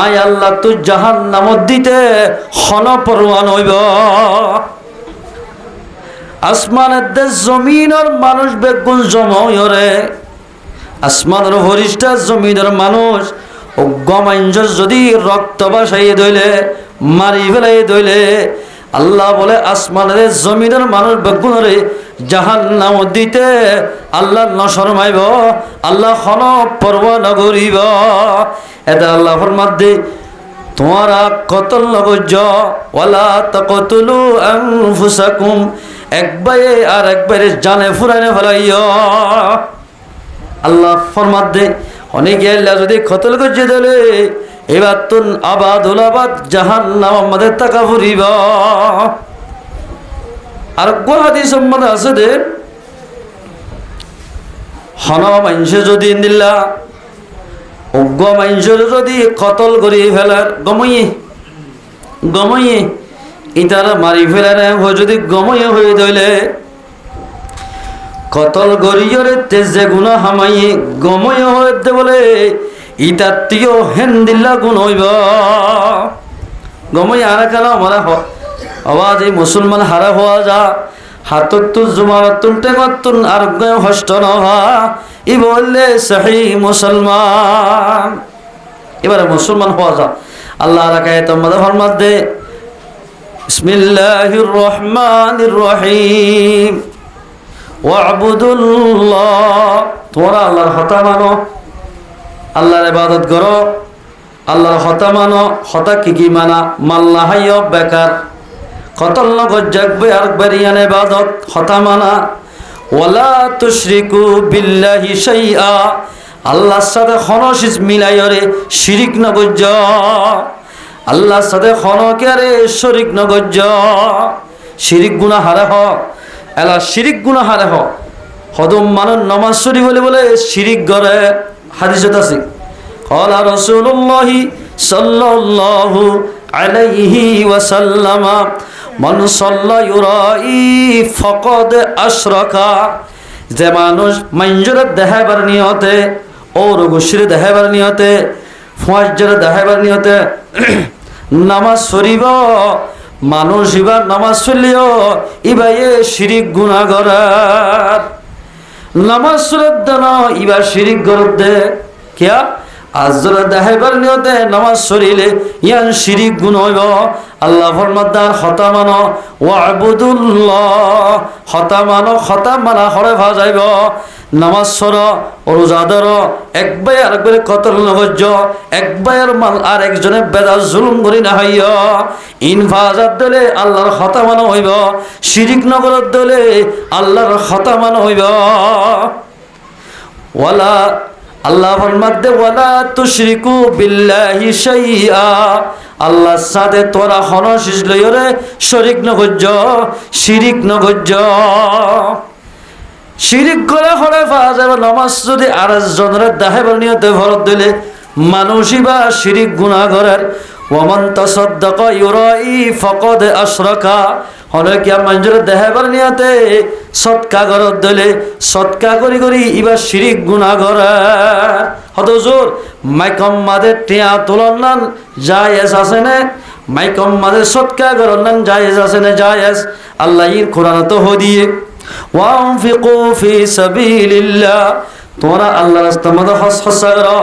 আয় আল্লাহ তো জাহান্নামত দিতে খন পরওয়ান হইব। আসমানের দেশ জমিনের মানুষ বেগুন জময়রে আসমানের হরিষ্ঠা জমিনের মানুষ অজ্ঞা মাইঞ্জ যদি রক্ত বাসাইয়ে দইলে মারি ফেলাই দইলে আল্লাহ বলে আসমানের জমিনের মানুষ বেগুনরে জাহান্নাম দিতে আল্লাহ নশরমাইব আল্লাহ খন পরওয়া নগরিব। এটা আল্লাহ ফরমাত দে তোমরা কতল নগজ ওয়ালা তাকতুলু আনফুসাকুম একবারে আর একবারে জানে ফুরানে ফেলাইও আল্লাহ ফরমাত দে অনেকে আল্লাহ যদি কতল গজ্জে দিলে এবার তো আবাদুল আবাদ জাহান্নাম আমাদের টাকা ফুরিব। আর হাদিস সম্বন্ধে আছে দে হন মানুষে যদি দিল্লা অজ্ঞ মানুষের যদি কতল করি ফেলার গময়ে ইতারা মারি ফেলার যদি গময়ে হয়ে ধইলে কতল গরিয়রে তেজে গুণা হামাইয়ে গময়ে হইতে বলে ইতার তিও হেন্দিল্লা গুণ হইব গময়ে আর কেন আমার আওয়াজ এই মুসলমান হারা হওয়া যা হাতত্তুন জুমারতুন টেঙ্গতুন আর হষ্ট নহা ই বললে সহি মুসলমান। এবারে মুসলমান হওয়া যা আল্লাহ রাখায় তোমাদের ফরমাত দে বিসমিল্লাহির রহমানির রহিম ওয়াবুদুল্লাহ, তোমরা আল্লাহর হতা মানো, আল্লাহর ইবাদত করো, আল্লাহর হতা মানো। হতা কি মানা? মাল্লা হাইয় বেকার কতল নগর জাগবে আর বেরিয়ান ইবাদত হতা মানা। ওয়ালা তুশরিকু বিল্লাহি শাইআ, আল্লাহর সাথে খনসিস মিলাইরে শিরিক নগজ্জ, আল্লাহর সাথে খনকেরে শরিক নগজ্জ। শিরিক গুনাহ হারে হ এলা শিরিক গুনাহ হারে হ হদম মানুষ নমাজ শরীফ বলে বলে শিরিক করে হাদিসত আছে। ক্বালা রাসূলুল্লাহি সাল্লাল্লাহু আলাইহি ওয়াসাল্লাম মান সাল্লা ইউরাই ফাকাদ আশরাকা, যে মানুষ মঞ্জুরত দেখাবার নিয়তে ওর গুশির দেখাবার নিয়তে ফজর দেখাবার নিয়তে নামাজ শরীফ মানুষ ইবার নামাজ পড়লিও ইবাইয়ে শিরিক গুনাহ করার নামাজ সুরত না ইবার শিরিক গরত দে কিয়া আজর দেখাবার নিয়তে নামাজ শরীলে ইয়ান শিরিক গুণ হইব। আল্লাহ ফরমাদার হতা মানো ওয়াবুদুল্লাহ, হতা মানো হতা মানা হরে ভাজাইব নামাজ সর রোজা ধর একবার আরেকবারে কতল নগজ্য একবার মাল আর একজনে বেদার জুলুম করি না হইয় ইনফাজাত দলে আল্লাহর হতা মানো হইব, শিরিক নগরত দলে আল্লাহর হতা মানো হইব। ওয়ালা আল্লাহ ফরমাতে ওয়ালা তুশরিকু বিল্লাহি শাইআ, আল্লাহর সাথে তোরা খনসিস লইরে শরিক নগজ্জ শিরিক নগজ্জ। শিরিক করে হরে পাওয়া যাবে নামাজ যদি আর জনের দেখাবার নিয়তে ভরত দিলে মানুষই বা শিরিক গুনাহ করার। ওয়ামান তাসাদ্দাকা ইউরাই ফাকাদ আশরাকা, হলে কি মানুষের দেখাবার নিয়তে সৎকা করত দিলে সৎকা করি করি ইবা শিরিক গুনাহ করার। হত হুজুর মাইকম মাদের টিয়া তোলন নান জায়েজ আছে না? মাইকম মাদের সৎকা করন নান জায়েজ আছে না? জায়েজ। আল্লাহ ইর কোরআন তো হদিয়ে ওয়ানফিকু ফি সাবিলিল্লাহ, তোমরা আল্লাহর রাস্তার মধ্যে খরচা করো।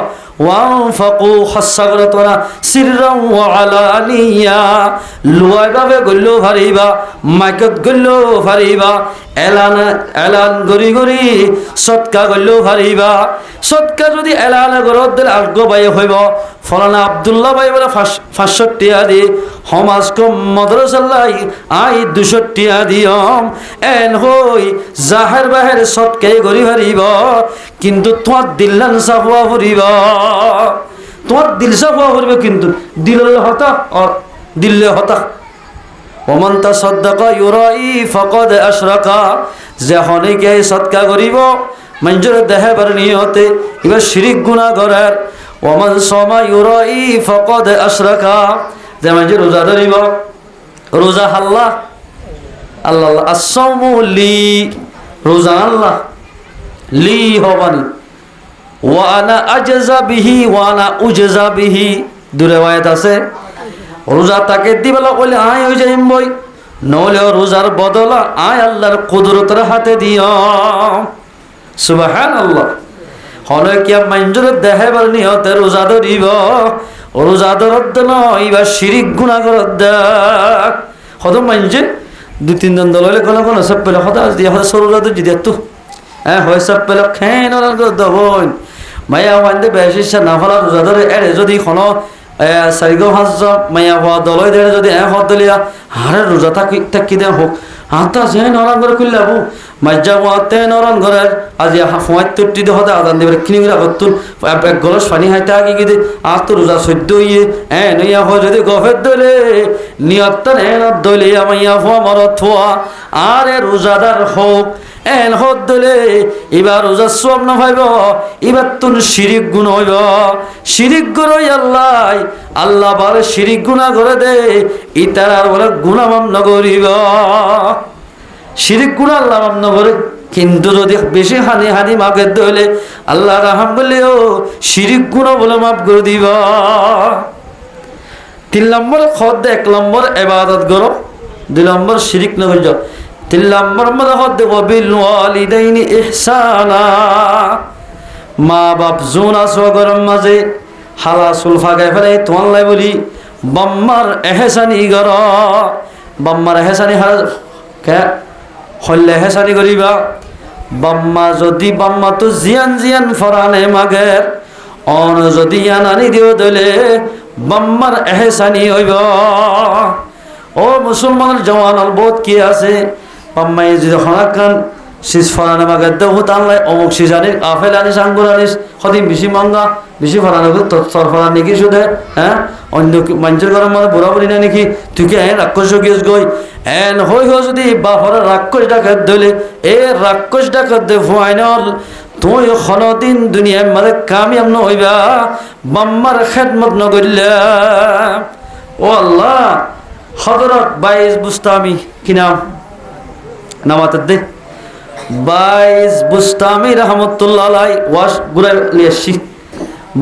ওয়ানফাকু খরচা করো তোমরা সিররান ওয়া আলানিয়া, লুয়াই ভাবে গল্লো ফারিবা মাইকত গল্লো ফারিবা এলান গরি গরি সৎকা গল্লো ফারিবা। সৎকা যদি এলান গরত দিলে আর্গ বাই হইব ফলানা আব্দুল্লাহ ভাই বলে 500 টিয়া দি সমাজ কম মদ্রাসাল্লাই আই 200 টিয়া দিয়ম এন হই জাহের বাহের সৎকাই গরি ফারিব, কিন্তু তোমার দিল্লান সাফুয়া ফুরিব, তোমার দিল সাফুয়া ফুরিব, কিন্তু দিলের হতা দিল্লে হতা। ওমান তাসাদ্দাকা ইউরাই ফাকাদ আশরাকা, যে হনিকে সৎকা করিব মঞ্জুর দেখাবার নিয়তে এবার শিরিক গুনাহ করার। ওমান সামা ইউরাই ফাকাদ আশরাকা, যে মঞ্জুর রোজা ধরিব রোজা আল্লাহ আল্লাহ আস-সাওমু লি, রোজা আল্লাহ লি হবানি ওয়া আনা আজজা বিহি ওয়া আনা উজজা বিহি। দুই রিওয়ায়াত আছে রোজা তাকে দিবেলা বলে আয় হয়ে যাইম বই, নলে রোজার বদলা আয় আল্লাহর কুদরতের হাতে দিও। সুবহানাল্লাহ। হলে কি মঞ্জুর দেখাবার নিয়তে রোজা ধরিব, রোজা ধরত নয় বা শিরিক গুনাহ করত দেখ হত মঞ্জে 2-3 জন দল হলে কোনো কোনো সব পেলে হতা দিয়ে হত সরোজা তো যদি একটু হ্যাঁ হয় সব পেলে খেয়ে নরান করে দেবন মায়া ওয়ান্দে বেশি না ফলা রোজা ধরে এড়ে যদি কোনো 4-5 মায়া হওয়া দলই দেড়ে যদি হদলিয়া হারে রোজা থাকি দেয় হোক হাতা যে নরান করে খুললে আবু মাজ্জা ওয়াতে নরান ঘরের আজি 75 দিয়ে হতে আদান দেবে কিনি করে আগতুন এক গলস পানি হাইতে আগে গিয়ে আর তো রোজা 14 ইয়ে নইয়া হয় যদি গফের দলে নিয়ত দলে আমাইয়া হওয়া মরত হওয়া আরে রোজাদার হোক এন হদ দিলে এবার রোজার সব না ভাইব এবার তুন শিরিক গুণ হইব শিরিক গুণ হই আল্লাহ বলে শিরিক গুণা করে দে ইতার আর বলে গুণা মাম নগরিব শিরিক গুণা আল্লাহ মাম নগরে কিন্তু যদি বেশি হানি মাকে দইলে আল্লাহ রাহাম বললেও শিরিক গুণা বলে মাফ করে দিব 3 নম্বর খদ 1 নম্বর ইবাদত করো 2 নম্বর শিরিক না হয়ে যাও 3 নম্বর মধ্যে খদ বিল ওয়ালিদাইনি ইহসানা মা বাপ জোন আসো গরম মাঝে হালা সুলফা গায়ে ফেলে তোমাল্লাই বলি বাম্মার এহসানি গর বাম্মার এহসানি হারা কে হল্লে এহসানি করিবা বাম্মা যদি বাম্মা তো জিয়ান ফরানে মাগের অন যদি আনানি দিও দলে বাম্মার এহসানি হইব ও মুসলমানের জওয়ান বোধ কি আছে বাম্মাই যদি হনাকান শিস ফরানে মাগের দেহ তানলাই অমুক সিজানি আপেল আনিস আঙ্গুর আনিস সদিন বেশি মঙ্গা বেশি ফরানো তোর ফরান নাকি শুধু হ্যাঁ অন্য মানুষের ঘরের মধ্যে বুড়া বুড়ি না নাকি তুই কি রাক্ষস গিয়েছ গই এন হই যদি বাপরা রাক্ষস ডাকাত ধরলে এ রাক্ষস ডাকাত দে ফাইনাল তুই কোনদিন দুনিয়ার মধ্যে কামিয়াব না হইবা বাম্মার খেদমত না করলে ও আল্লাহ হযরত 22 বুস্তামি কি নাম নামাতে দে 22 বুস্তামি রহমতুল্লাহ আলাই ওয়াশ গুরা লিয়াছি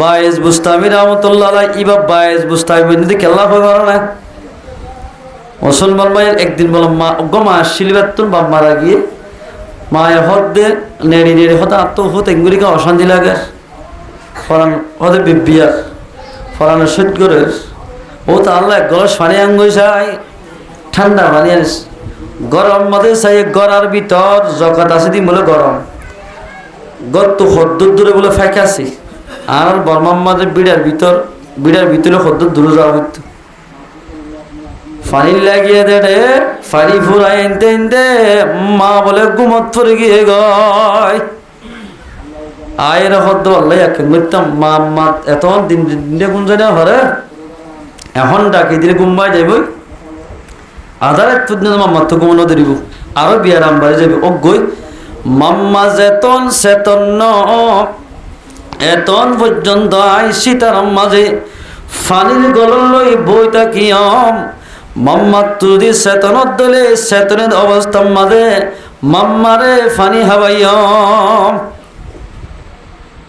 22 বুস্তামি রহমতুল্লাহ আলাই ইবা 22 বুস্তামি বন্ধে কেল্লা হইবা না মুসলমান ভাইয়ের একদিন বললাম মা গমা শিলিবাতুন বাপ মারা গিয়ে মায়ের হদে নেড়ি হতে আত্মহত এগুলিকে অশান্তি লাগে ফরান হতে বিবিয়ার ফরানের সৈত করে ও তো আল্লাহ এক গলাস পানি আঙ্গুই চাই ঠান্ডা পানি আনিস গরম মধ্যে চাই গড়ার ভিতর জগৎ আছে দি বলে গরম গত হদ্দুর দূরে বলে ফেঁকাছি আর বর্মার মাঝে বিড়ার ভিতরে হদ্দুর দূরে যাওয়া হইতো পানি লাগিয়ে দে রে পানি ফুরাই এনতে মা বলে ঘুমত পড়ে গিয়ে গয় আয়ের হদ্দ আল্লাহ একে মরতাম মা এত দিন গুণ জানে হরে এখন ডাকি দিলে ঘুমবাই যাইবই আধার এক মাম্মা তো ঘুমানো ধরিব আরো বিয়ার আমবারে যাবে ও গই মাম্মা যেতন চেতন এতন পর্যন্ত আইসি তার মাঝে ফানির গলন লই বই তাকিয়ম মাম্মা তুদি চেতনত দলে চেতনের অবস্থার মাঝে মাম্মারে ফানি হাবাইয়ম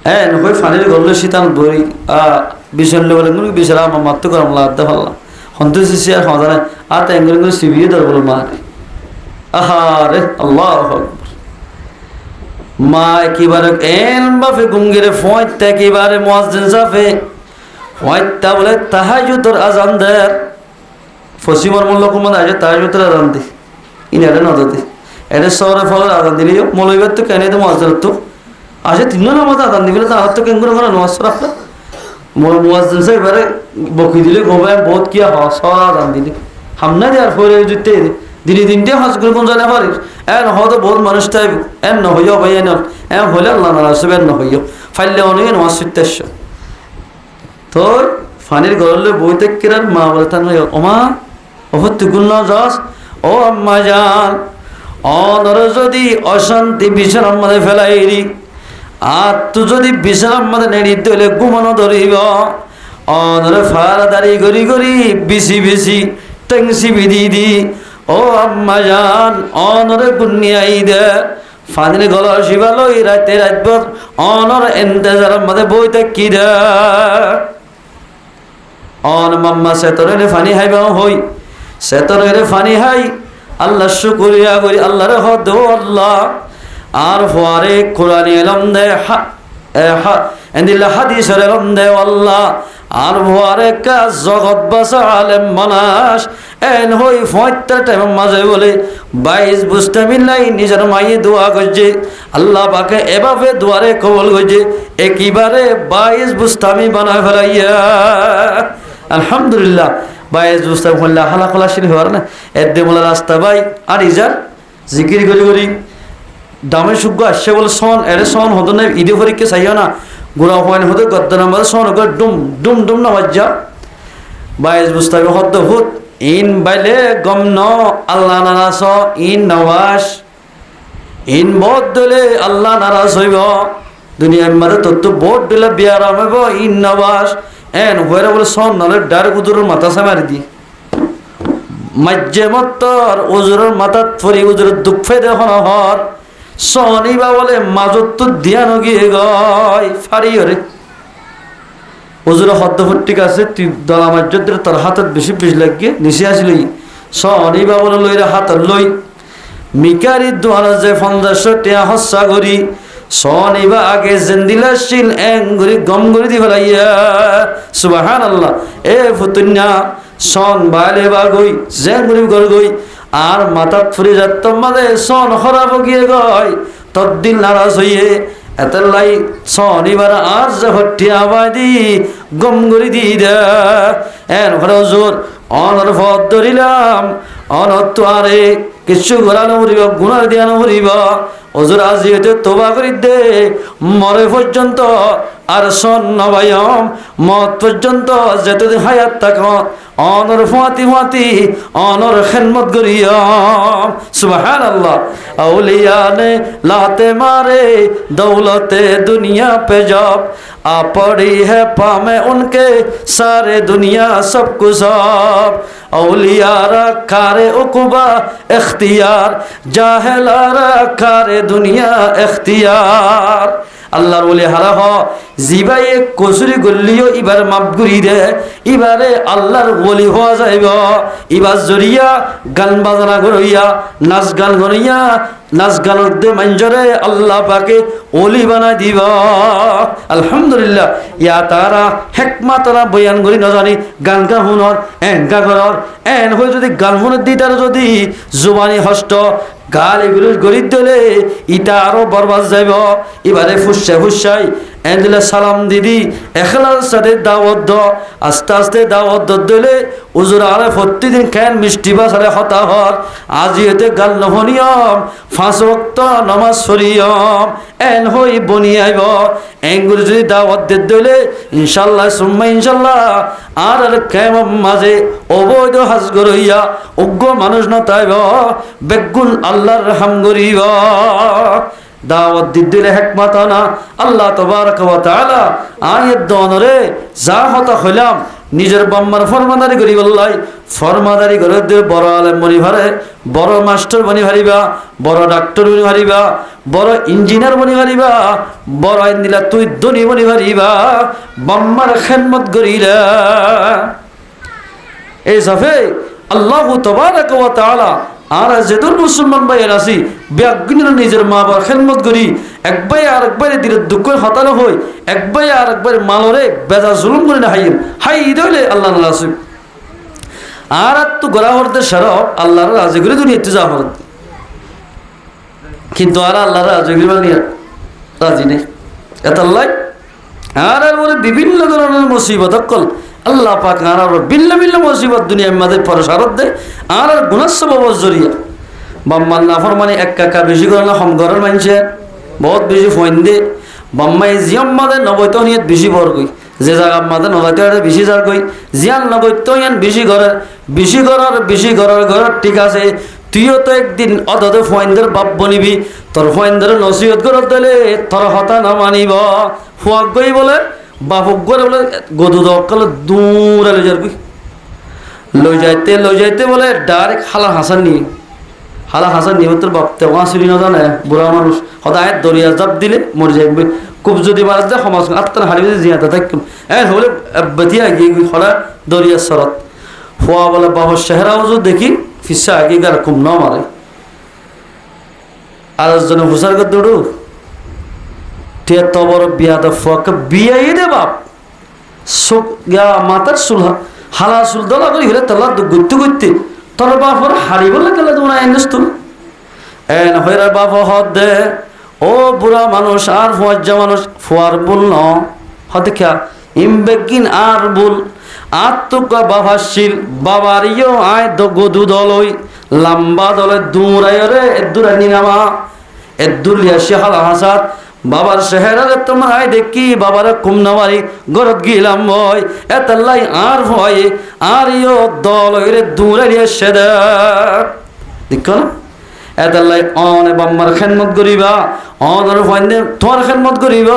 হ্যাঁ নয় ফানির গললে শীতান বই বিশাল বলে বিশাল মাম্মা তো গরম লাগতে পারলাম সন্তোষী আর সমাধানে আর তাই সিবিয়ে ধর বলো মা আহারে আল্লাহ মা একেবারে এন বাপে গুঙ্গিরে ফয়তা একেবারে মুয়াজ্জিন সাফে ফয়তা বলে তাহাজ্জুদের আজান দেয় ফসিমর মূল্য কুমন আছে তাহাজ্জুদের আজান দি ইনারে নদতে এর শহরে ফলের আজান দিলেও মৌলবীর তো কেন তো মুয়াজ্জিন তো আসে তিন নামাজ আজান দিলে তাহার তো কেন করে নামাজ পড়া মুয়াজ্জিন সাহেব এবারে বকি দিলে গোবায় বহুত কিয়া হয় সর আজান দিলে হামনা দেওয়ার পরে জুতে দিনে হজ করে কোন জানে পারিস এন হয়তো বহুত মানুষ তাই এন নহইও ভাই এন হলে আল্লাহ নারাজ এন নহইও ফাইলে অনেক নামাজ সুত্তাস্য তোর ফানির গরলে বইতে কিরার মা বলে তার ওমা ওহ তুগুল না যাস ও আম্মা যান অনর যদি অশান্তি বিছানার মধ্যে ফেলাইরি আর তুই যদি বিছানার মধ্যে নেড়ি দিলে ঘুমানো ধরিব অনরে ফারা দাড়ি গড়ি বিসি টেংসি বিধি দি ও আম্মা যান অনরে গুনিয়াই দে ফাদিলে গলা শিবালই রাতে রাতভর অনর এন্তেজারের মধ্যে বইতে কি দে অন মাম্মা সেতরে ফানি হাইবা হই সেতরে ফানি হাই আল্লাহ শুকরিয়া করি আল্লাহর হদ আল্লাহ আর ফোয়ারে কোরআন এলম দে এন্দিল্লা হাদিসের এলম দে আল্লাহ আর ভোয়ারে কাজ জগৎ বাসা আলেম মানাস এন হই ফয়টা টাইম মাঝে বলে 22 বুঝতে মিলাই নিজের মাইয়ে দোয়া করছে আল্লাহ পাকে এভাবে দুয়ারে কবল করছে একেবারে 22 বুস্তামি বানায় ফেলাইয়া আলহামদুলিল্লাহ 22 বুস্তামি হল্লা হালা খোলা শিল হওয়ার না এদ্দে বলে রাস্তা ভাই আর ইজার জিকির করি দামে সুগ্গ আসছে বলে সন এর সন হতো না ঈদে পরীক্ষা চাইও না গুড়া হওয়ান হতো গদ্দ নাম্বার সন ডুম না বাজ্যা 22 বুস্তামি হদ্দ হুত ইন বাইলে গম ন আল্লাহ নারাস ইন নওয়াস ইন ভোট দিলে আল্লাহ নারাজ হইব দুনিয়ার মাঝে তত ভোট দিলে বিয়ারাম হইব ইন নবাস এন হয়ে বলে সন নালে ডার উজুরের মাথা সামারি দি মাজ্জে মত্তর উজুরের মাথাত ফরি উজুরের দুঃখে দেখুন হর সনিবা বলে মাজত তো দিয়া নগিয়ে গয় ফারি হরে উজুরে হদ্দফর ঠিক আছে তুই দলা মাজ্জদের তোর হাতত বেশি বেশ লাগিয়ে নিচে আসলি সনিবা বলে লইরা হাতত লই মিকারি দুয়ারা যে ৫০০ টিয়া হস্যা করি সনিবা আগে জেন্দিলাশীল এঙ্গুরি গম করে দি ফেলাইয়া সুবহানাল্লাহ এ ফুতুন্না সন বাইলে বা গই জেঙ্গুরি গর গই আর মাথা ফুরে যাত মাঝে সন খরাব গিয়ে গয় তদ্দিন নারাজ হইয়ে এতলাই শনিবার আর যে হটিয়া বাদি গম করে দি দে এন ঘরে জোর অনর ভদ ধরিলাম অনত আরে কিছু ঘোরানো উড়িব গুণার দিয়ানো উড়িব ওজোর আজি হইতে তোবা করি দে মরে পর্যন্ত আর সন নবায়ম মত পর্যন্ত যেতদিন হায়াত থাক অনর ফাতি অনর খেদমত করিয়ম সুবহানাল্লাহ আউলিয়া ने लाते मारे दौलते दुनिया पे जब आ पड़ी है पामे उनके सारे दुनिया सब कुछ सब औलिया रखा रे उकुबा इख्तियार जाहिला रखा रे दुनिया इख्तियार আল্লাহর ওলি হারা হ জিবাই কসুরি গল্লিও এবার মাপ করি দে এবারে আল্লাহর ওলি হওয়া যাইব এবার জরিয়া গান বাজনা করিয়া নাচ গান করিয়া নাচ গানের দে মঞ্জরে আল্লাহ পাকে ওলি বানাই দিব আলহামদুলিল্লাহ ইয়া তারা হেকমাতরা বয়ান করি না জানি গান গা হুনর এনকা করর এন হয়ে যদি গান হুনর দি তার যদি জুবানি হস্ত গাল এগুলো গরিব দিলে ইটা আরো বরবাদ যাইব এবারে ফুসাই এদিলে সালাম দিদি এখলার সাথে দাওয়াত আস্তে আস্তে দাওয়াত দিলে উজুর আরে প্রতিদিন কেন মিষ্টি বাসারে হতা হর আজি এতে গাল নহনিয়ম ৫ ওয়াক্ত নামাজ পড়িয়ম এন হই বনি আইব এঙ্গুর যদি দাওয়াত দিলে ইনশাআল্লাহ সুম্মা ইনশাআল্লাহ আর কেমন মাঝে অবৈধ হাজ গরইয়া উগ্র মানুষ নতাইব বেগুন আল্লাহর রহম গরিব দাওয়াত দিলে হেকমত না আল্লাহ তাবারক ওয়া তাআলা আয়াত দনরে যা হতা হইলাম নিজের বাম্মার ফরমাদারি করি বললাই ফরমাদারি করে বড় আলেম বনি ভারে বড় মাস্টার বনি ভারিবা বড় ডাক্তার বনি ভারিবা বড় ইঞ্জিনিয়ার বনি ভারিবা বড় আইন দিলা তুই ধনী বনি ভারিবা বাম্মার খেদমত করিলা এই সাফে আল্লাহ তাবারক ওয়া তাআলা আর যেদুর মুসলমান ভাইয়ের আছি ব্যাগিনীর নিজের মা বাবার খেদমত করি একবারে আর একবারে দিলে দুঃখ হতানো হই একবারে আর একবারে মালরে বেজা জুলুম করে না হাই দিলে আল্লাহ নাসিব আর তো গোরাহরদের সারাও আল্লাহর রাজি করে দুনিয়াতে যা হর কিন্তু আর আল্লাহর রাজি করে বানিয়ে রাজি নেই এত আল্লাহ আর বলে বিভিন্ন ধরনের মুসিবত কল আল্লাহ পাক আর ভিন্ন ভিন্ন মুসিবত দুনিয়ার মাঝে পরশারত দেয় আর গুনাসব জরিয়া বাম্মার নাফরমানি এক কাকা বেশি করে না হম ঘরের মানুষে বহুত বেশি ফোন দে বাম্মাই জিয়ম মাদে নবৈত নিয়ে বেশি বর গই যে জায়গা মাদে নবৈত বেশি যার গই জিয়ান নবৈত ইয়ান বেশি করার ঘর ঠিক আছে তুইও তো একদিন অদতে ফোনদের বাপ বনিবি তোর ফোনদের নসিহত করে দিলে তোর হতা না মানিব ফুয়াক গই বলে বাপক গড়ে বলে গদু দকাল দূরে লই যাইতে বলে ডাইরেক্ট হালা হাসান নিয়ে তোর বাপ তেমন আসলি না জানে বুড়া মানুষ সদায় দরিয়া জাপ দিলে মরে যাইবে খুব যদি মারা যায় সমাজ আত্মার হারিয়ে জিয়াতে থাকতাম হলে বেতিয়া গিয়ে সদা দরিয়ার সরত হওয়া বলে বাবার চেহারাও যদি দেখি ফিসা আগে গার খুব ন মারে আর জনে হুসার করে দৌড়ু এত বড় বিয়া ফুয়াকে বিয়াই দে বাপ মাথার চুল হালা চুল দলা করি হলে তলা ঘুরতে তোর বাপর হারি বলে গেলে তোমরা এনস্তুল এন হইরা বাপ হদ দে ও বুড়া মানুষ আর ফুয়াজ্জা মানুষ ফুয়ার বুল ন হতে খেয়া ইমবেকিন আর বুল আর তো বাভাশীল বাবার ইয় আয় গদু দলই লম্বা দলে দূরাই রে এদুরা নিনামা এদুর লিয়াসি হালা হাসাত বাবার চেহারা তোমার আয় দেখি বাবার কুমনামারি গরত গিলাম ভয় এতাল্লাই আর ভয় আর ইয় দল রে দূরে এসে দেখ না এদাল্লাই অনে বাম্মার খেদমত করিবা অনর ফাইন্দে তোমার খেদমত করিব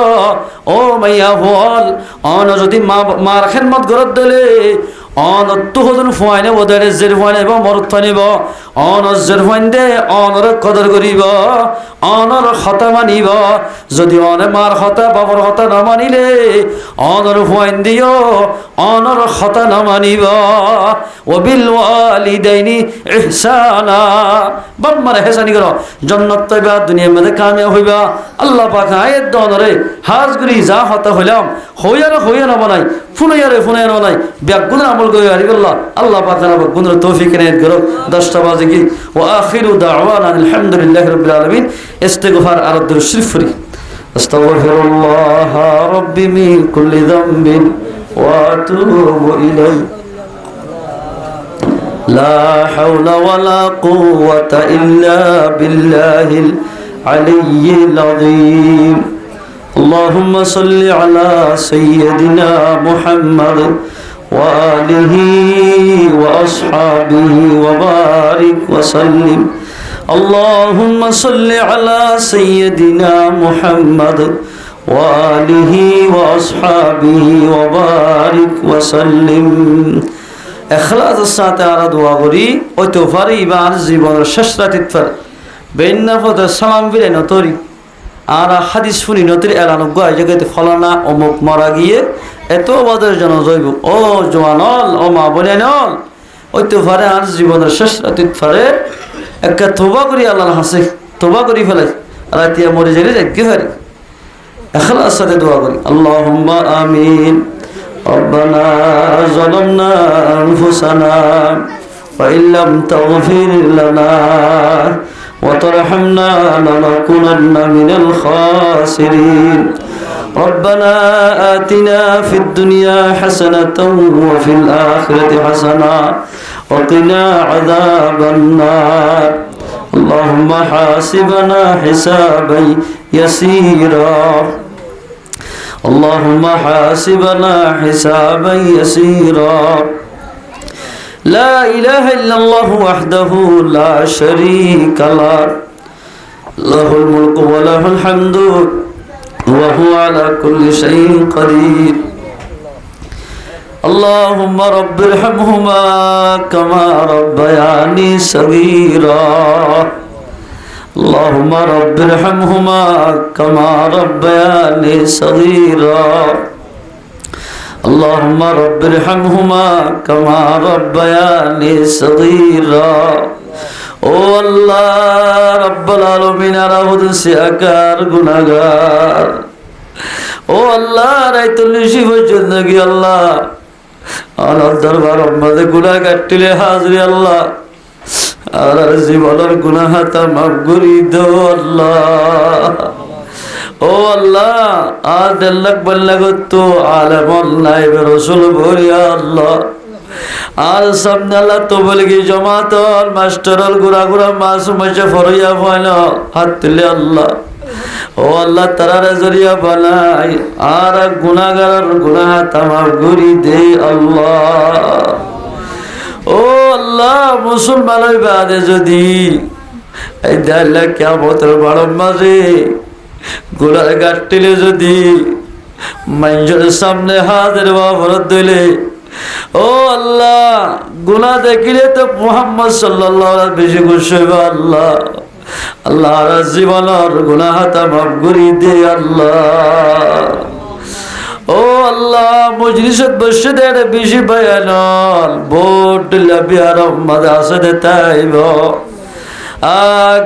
ও মাইয়া হল অন যদি মার খেদমত করত দিলে অনত হদন ফুয়াইনে ওদের জের ফুয়াইনে এবং মরত নিব অনজের ফুয়াইন্দে অনর কদর করিব অনর হতা মানিব যদি অনে মার হতা বাবার হতা না মানিলে অনর ফুয়াইন দিও অনর হতা না মানিব ওবিল ওয়ালিদাইনি ইহসানা বাম্মার হেসানি করো জান্নাত পাইবা দুনিয়ার মধ্যে কামিয়াব হইবা আল্লাহ পাক আয়াত দনরে হাজ করি যা হতা হইলাম হইয়া না বানাই ফুনাইয়ারে বানাই ব্যাগুন আমল করে আরিবল্লাহ আল্লাহ পাক না গুণের তৌফিক এনায়েত করো 10টা বাজে কি ওয়া আখিরু দাওয়ানা আলহামদুলিল্লাহি রাব্বিল আলামিন ইস্তিগফার আর দুরূদ শরীফ পড়ি আস্তাগফিরুল্লাহ রাব্বি মিন কুল্লি যামবিন ওয়া আতুবু ইলাইহি لا حول ولا قوة إلا بالله العلي العظيم اللهم صل على سيدنا محمد وآله وأصحابه وبارك وسلم اللهم صل على سيدنا محمد وآله وأصحابه وبارك وسلم এখলাসের সাথে আর দোয়া করি ওই তো পারি এবার জীবনের শেষ রাতির পর বেন্না পথে সালাম ফিরে নতরি আর হাদিস শুনি নতরি এলানো গায়ে জায়গাতে ফলানা অমুক মারা গিয়ে এত বাদের জন্য জৈব ও জোয়ানল ও মা বোনেনল ওই তো পারে আর জীবনের শেষ রাতির পরে একটা তোবা করি আল্লাহর হাসে তোবা করি ফেলে রাতিয়া মরে যাইলে যাইতে পারি এখলাসের সাথে দোয়া করি আল্লাহুম্মা আমিন ربنا ظلمنا أنفسنا وإن لم تغفر لنا وترحمنا لنكونن من الخاسرين ربنا آتنا في الدنيا حسنة وفي الآخرة حسنة وقنا عذاب النار اللهم حاسبنا حسابا يسيرا اللهم حاسبنا حسابا يسيرا لا إله إلا الله وحده لا شريك له له الملك وله الحمد وهو على كل شيء قدير اللهم رب ارحمهما كما ربياني صغيرا اللهم رب ارحمهما كما ربياني صغيرا اللهم رب ارحمهما كما ربياني صغيرا ও আল্লাহ রব্বুল আলামিন আরাহুদ সিয়াকার গুনাহগার ও আল্লাহ রাইতুল নিশি পর্যন্ত কি আল্লাহ আল্লাহর দরবার মধ্যে গুনাহ কাটলে হাজির আল্লাহ আর জীবনের গুনাহ তা মাফ করে দাও আল্লাহ ও আল্লাহ আর দেল্লাক বল্লাগত আলেমন নাইব রাসূল ভরিয়া আল্লাহ আর সামনে আল্লাহ তো বলে কি জমাতল মাস্টারল গুড়া মাসুম এসে ফরইয়া ফয়ন হাত তুলে আল্লাহ ও আল্লাহ তারারে জরিয়া বানাই আর গুনাহগার গুনাহ তা মাফ করে দে আল্লাহ ও আল্লাহ মুসলমান বাদে যদি এই দাল্লা কিয়ামতের বড় মাঝে গোলার গাট্টিলে যদি মানুষের সামনে হাতের বাবরত দিলে ও আল্লাহ গুনাহ দেখিলে তো মুহাম্মদ সাল্লাল্লাহু আলাইহি বেশি খুশি হইব আল্লাহ আল্লাহ আর জীবনের গুনাহ তা মাফ করে দে আল্লাহ ও আল্লাহ মজলিসত বসে দেড় বেশি বয়ানল বোট লাবিয়া রহমদ আসে তাইব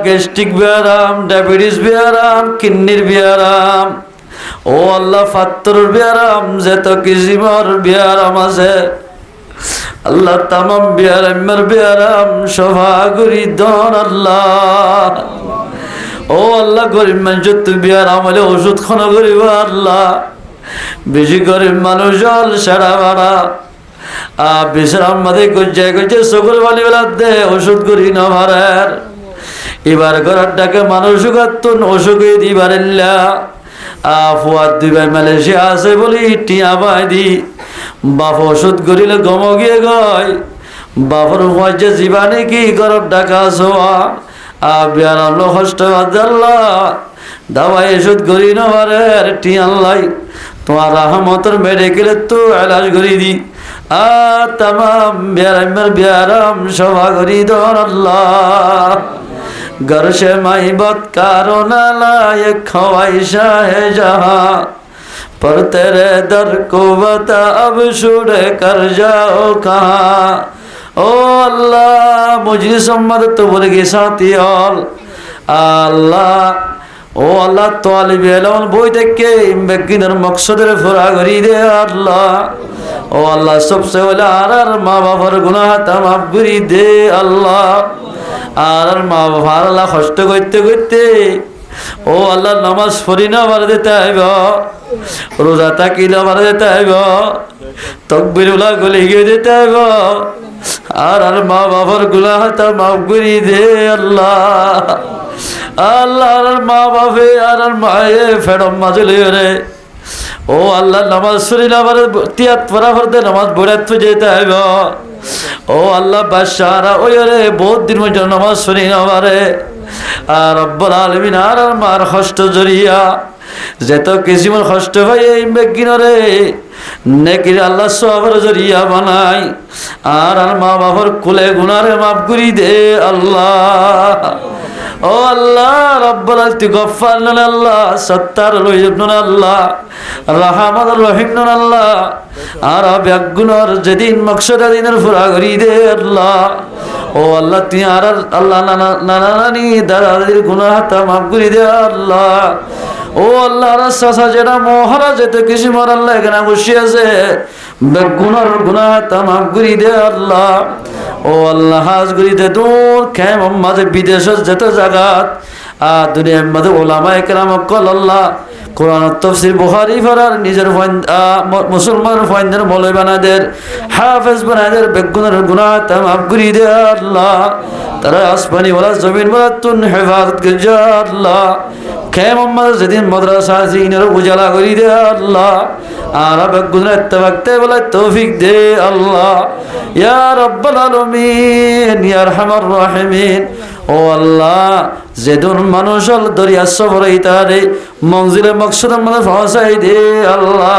গ্যাস্ট্রিক বিয়ারাম ডায়াবেটিস বিয়ারাম কিডনির বিয়ারাম ও আল্লাহ ফাত্তরের বিয়ারাম যত কিসিমর বিয়ারাম আছে আল্লাহ তামাম বিয়ারামের বিয়ারাম সভা করি দন আল্লাহ ও আল্লাহ গরিব মানুষ তুই বিয়ারাম হলে ওষুধ খানা করিব আল্লাহ বেশি গরিব মানুষ জল সারা বাড়া বিশ্রাম মাঝে গজ্জায় সকল বালি বেলা দে ওষুধ করি না মারের এবার ঘরের ডাকে মানুষ গাতুন অসুখে দিবার ফুয়ার দুইবার মালয়েশিয়া আছে বলি টিয়া বাই দি বাপ ওষুধ করিলে গম গিয়ে গয় বাপর যে জীবানে কি ঘরের ডাকা ছোয়া বিয়ারাম লো কষ্ট আল্লাহ দাওয়াই ওষুধ করি না পারে টি আল্লাহ তোমার রহমতের মেডিকেলে তো এলাজ করি দি তামাম বিয়ারাম সভা করি দর আল্লাহ घर से महबत कारो न लायक ख्वाहिशा है जहाँ पर तेरे दर को बता अब छुड़ कर जाओ कहाँ ओ अल्लाह मुझे सम्मत तो बोल के साथी अल्लाह ओ अल्लाह तालिब इल्म बोई देखे बेगिनर मकसदर फुरा करी दे अल्लाह ओ अल्लाह सबसे वाला आर माँ बापर गुनाह तमाम करी दे अल्लाह আর মা বাবার আল্লাহ কষ্ট করতে করতে ও আল্লাহ নামাজ পড়ি না বার দিতে আইব রোজা থাকি না বার দিতে আইব তকবিরুল্লাহ গলে গিয়ে দিতে আইব আর মা বাবার গুনাহ তা মাফ করে দে আল্লাহ আল্লাহ আর মা বাপে আর মায়ে ফেরম মাজলে রে ও আল্লাহ নামাজ পড়ি না বার তিয়াত পড়া পড়তে নামাজ পড়াতে যেতে আইব ও আল্লাহ বাদশাহরা ওই রে বহুত দিন পর্যন্ত নামাজ শুনি না পারে আর রব্বুল আলামিন আর মার কষ্ট জড়িয়া যেত কিসিমের কষ্ট ভাই এই বেগিনরে নেকির আল্লাহ সবর জড়িয়া বানাই আর মা বাবার কুলে গুনারে মাফ করি দে আল্লাহ ও আল্লাহ রব্বুল আলামিন গফফার নন আল্লাহ সত্তার লইব নন আল্লাহ রহমান রহিম নন আল্লাহ আর বেগুনার যেদিন মকসদ দিনের ফুরা করি দে আল্লাহ ও আল্লাহ তুই আর আল্লাহ নানা নানি দাদা দাদির গুনাহ তা মাফ করি দে আল্লাহ ও আল্লাহ রাসা যেটা মহারাজ যেতে কিছু মার আল্লাহ এখানে বসে আছে বেগুনার গুনাহ তা মাফ করি দে আল্লাহ ও আল্লাহ হাজ করি দে দূর কেম মাঝে বিদেশ যেত জাগাত দুনিয়ার মধ্যে ওলামা একরাম কল আল্লাহ কোরআন তাফসীর বুখারী ফরার নিজের মুসলমান ফাইন্দের মৌলভী বানাদের হাফেজ বানাদের বেগুনার গুনাহ তা মাফ করে দে আল্লাহ তারা আসমানি ওয়ালা জমিন ওয়ালা তুন হেফাজত করে যা আল্লাহ কেমন যেদিন মাদ্রাসা জিনের উজালা করে দে আল্লাহ আর বেগুনার ইত্তেবাতে বলে তৌফিক দে আল্লাহ ইয়া রাব্বাল আলামিন ইয়া আরহামার রাহিমিন ও আল্লাহ যেদিন মানুষ দরিয়া সফর হইতারে মঞ্জিলে মকসদের মানে পৌঁছাই দে আল্লাহ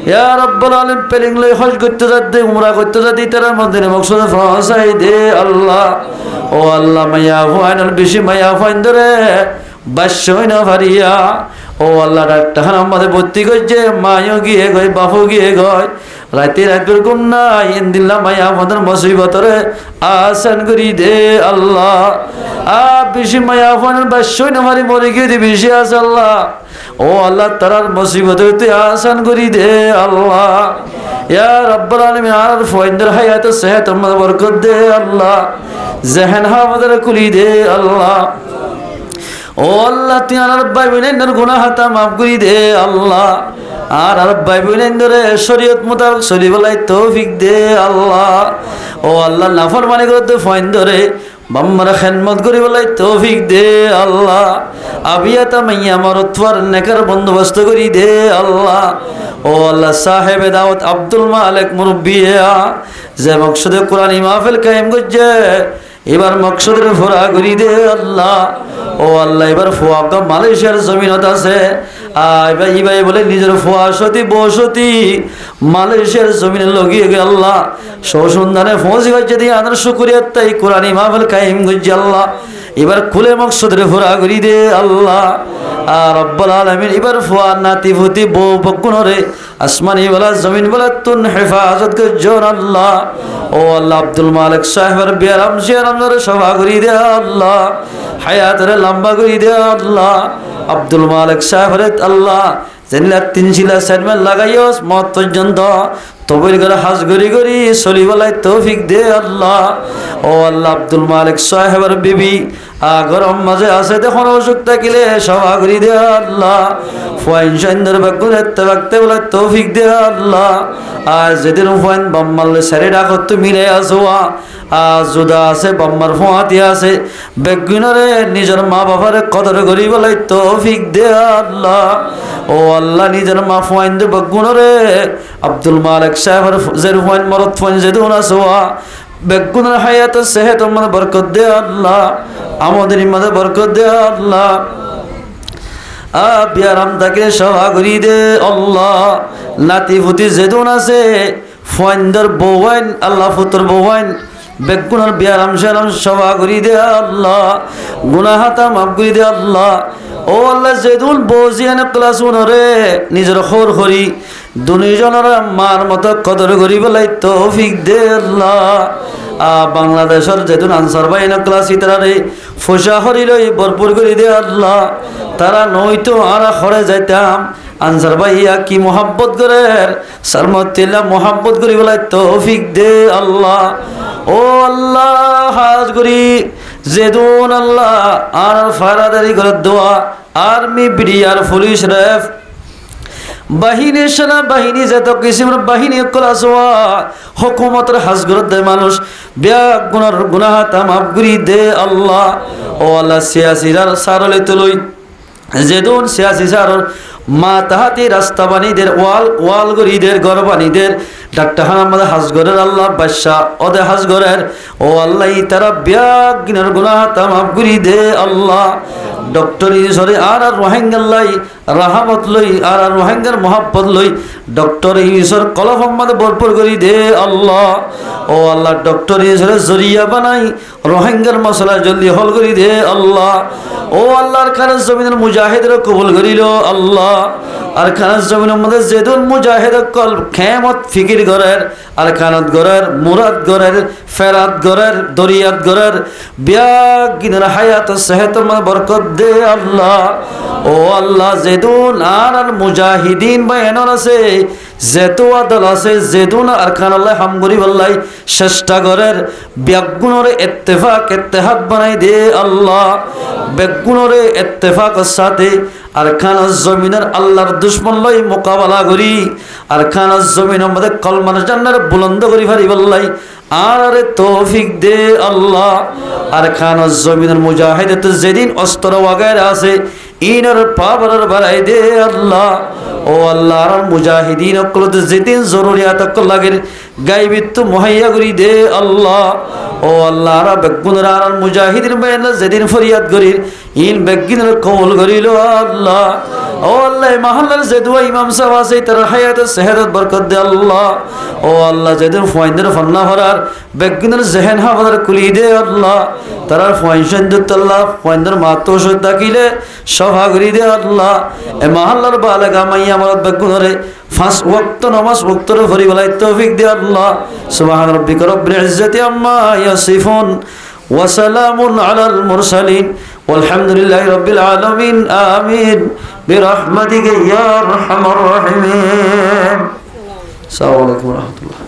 ইয়া রাব্বুল আলামিন পেলিং লই হজ করতে যাতে উমরা করতে যাতে তারা মদিনা মকসদে পৌঁছাই দে আল্লাহ ও আল্লাহ মায়া ফাইনাল বেশি মায়া ফাইন ধরে বাসই না ভারিয়া ও আল্লাহ ডাক্তার আমাদের ভর্তি করছে মায়ও গিয়ে গয় বাপও গিয়ে গয় রাতে রাতের ঘুম নাই ইন্দিল্লা মায়া আমাদের মুসিবতরে আসান করি দে আল্লাহ বেশি মায়া ফাইনাল বাসই না ভারি মরে গিয়ে বেশি আছে আল্লাহ ও আল্লাহ তারার মুসিবত তুই আসান করি দে আল্লাহ ইয়া রাব্বুল আলামিন আর ফাইন্দার হায়াত সেহত আমাদের বরকত দে আল্লাহ জেহেন আমাদের খুলি দে আল্লাহ ও আল্লাহ তুই আর ভাই বোনের গুনাহ তা মাফ করে দে আল্লাহ আর ভাই বোনের শরীয়ত মোতাবেক চলিবলাই তৌফিক দে আল্লাহ ও আল্লাহ নাফরমানি করতে ফাইন ধরে বাম্মারা খেদমত করি বলাই তৌফিক দে আল্লাহ আবিয়াতা মাইয়া মরতওয়ার নেকার বন্দোবস্ত করি দে আল্লাহ ও আল্লাহ সাহেবে দাওয়াত আব্দুল মালিক মুরব্বিয়া যে মকসদে কোরআন মাহফিল কায়েম করছে এবার মকসদের ফোরা করি দে আল্লাহ ও আল্লাহ এবার ফোয়া মালয়েশিয়ার জমিনত আছে এবার ইবাই বলে নিজের ফোয়া সতী বসতি মালয়েশিয়ার জমিনে লগিয়ে গে আল্লাহ সৌসন্ধানে ফৌজি বাজ্যে দিয়ে আনার শুকরিয়া তাই কোরআনী মাহফিল কায়েম করছে আল্লাহ এবার খুলে মকসদের ফোরা করি দে আল্লাহ আর রব্বুল আলামিন এবার ফোয়া নাতি ভূতি বউ বকুনরে আসমানি ওয়ালা জমিন ওয়ালা তুন হেফাজত করে জোর আল্লাহ ও আল্লাহ আব্দুল মালিক সাহেবের বিয়ারাম জিয়ারামরে সভা করি দে আল্লাহ হায়াতের লম্বা করি দে আল্লাহ আব্দুল মালিক সাহেবের আল্লাহ জেলা তিন শিলা সাইডমেন লাগাইও মত পর্যন্ত তবুর করে হাজ গরি গরি চলিবলাই তৌফিক দে আল্লাহ ও আল্লাহ আব্দুল মালিক সাহেবের বিবি গরম মাঝে আছে দেখুন অসুখ থাকিলে সভা করি দে আল্লাহ ফাইন সন্ধ্যের বাক্য বাক্তে বলে তৌফিক দে আল্লাহ আর যেদিন ফাইন বাম্মালে সারি ডাকত তো মিলে আসোয়া জুদা আছে বাম্মার ফোঁয়াতি আছে বেগুনরে নিজের মা বাবার কদর করি বলে তৌফিক দে আল্লাহ ও আল্লাহ নিজের মা ফাইন দে বেগুনরে আব্দুল মালিক সাহেবের জের ফাইন মরত ফাইন যেদিন আসোয়া বেগুনের হায়াত সেহত মধ্যে বরকত দে আল্লাহ, আমাদের মধ্যে বরকত দে আল্লাহ। বিয়ারাম তাকে সভা করি দে আল্লাহ। নাতি ফুতি যেদুন আছে ফয়েন্দর বৌয়াইন আল্লাহ ফুতর বৌয়াইন বেগুনের বিয়ারাম সেরাম সভা করি দে আল্লাহ। গুনাহাতা মাফ করি দে আল্লাহ। ও আল্লাহ যেদুন বজিয়ান ক্লাস রে নিজের খোর করি দুজনের মার মতো কদর করি বলাই তৌফিক দে আল্লাহ। বাংলাদেশের যেদিন আনসার বাহিনী ক্লাস ইতারে ফসা হরিলই ভরপুর করে দে আল্লাহ। তারা নইতো আর খরে যাইতাম আনসার ভাইয়া কি মোহাব্বত করে সারমতিল্লাহ মোহাব্বত করি বলাই তৌফিক দে আল্লাহ। ও আল্লাহ হাজ করি যেদিন আল্লাহ আর ফারাদারি করে দোয়া আর্মি বিডিআর পুলিশ রেফ বাহিনী সেনা বাহিনী যত কিসিমের বাহিনী ক্লাস হুকুমতের হাজগর দে মানুষ ব্যাগ গুনার গুনাহাতা মাফ করি দে আল্লাহ। ও আল্লাহ সিয়াসিরার সারলে তুলই যেদুন সিয়াসি সারর মা তাহাতি রাস্তা বাণীদের ওয়াল গরিদের ঘর বাণীদের ডাক্তার আমাদের হাজগরের আল্লাহ বাদশাহ ওদের হাজগরের ও আল্লাহ তারা ব্যাগ গিনার গুনাহাতা মাফ করি দে আল্লাহ। ডক্টর ইসরে আর রোহিঙ্গাল্লাই রাহামত লই আর রোহিঙ্গার মোহাব্বত লই ডক্টর ইসর কলফ আমাদের ভরপুর করি দে আল্লাহ। ও আল্লাহ ডক্টর ইসরে জরিয়া বানাই রোহিঙ্গার মশলা জলদি হল করি দে আল্লাহ। ও আল্লাহর খানাজ জমিনের মুজাহিদের কবুল করিল আল্লাহ। আর খানাজ জমিনের মধ্যে যেদুন মুজাহিদ কল খেমত ফিকির গরের আর খানত গরের মুরাদ গরের ফেরাত গরের দরিয়াত গরের ব্যাগ গিনার হায়াত সেহতের মধ্যে বরকত দে আল্লাহ। ও আল্লাহ যেদুন আর মুজাহিদিন বা এনর আছে যেতু আদল আছে যেদুন আর খান আল্লাহ হামগুরি বল্লাই চেষ্টা করের ব্যাগুণরে ইত্তেফাক বানাই দে আল্লাহ। বেগুণরে ইত্তেফাকের সাথে আর খানার জমিনের আল্লাহর দুশ্মন লই মোকাবেলা করি আর খানার জমিনের মধ্যে কলমার জান্নার বুলন্দ করি ভারি বল্লাই আর তৌফিক দে আল্লাহ। আর খানার জমিনের মুজাহিদ যেদিন অস্ত্র ওয়াগায় আছে ইনার পাওয়ার বাড়াই দে আল্লাহ। ও আল্লাহ আর মুজাহিদিন অকলত যেদিন জরুরিয়াত লাগে গাইবিত্ব মুহাইয়া করি দে আল্লাহ। ও আল্লাহ আর বেগুনের আর মুজাহিদিন বাইনা যেদিন ফরিয়াদ করি ইন বেগিনের কবুল করিল আল্লাহ। ও আল্লাহ মহল্লার যেদুয়া ইমাম সাহেব আছে তার হায়াত সেহত বরকত দে আল্লাহ। ও আল্লাহ যেদিন ফয়েন্দের ফন্না ভরার বেগিনের জেহেন হাফাদার কুলি দে আল্লাহ। তার ফয়েন্সুল্লাহ ফয়েন্দের মাতো থাকিলে সভা করি দে আল্লাহ। এ মহল্লার বালাগা মাইয়া আমার বেগুনরে 5 ওয়াক্ত নামাজ ওয়াক্তরে ভরি বলাই তৌফিক দে আল্লাহ। সুবহান রাব্বিকা রব্বিল ইজ্জাতি আম্মা ইয়াসিফুন ওয়া সালামুন আলাল মুরসালিন walhamdulillahi rabbil alamin amin birahmatika ya arhamar rahimin. Assalamu alaikum warahmatullahi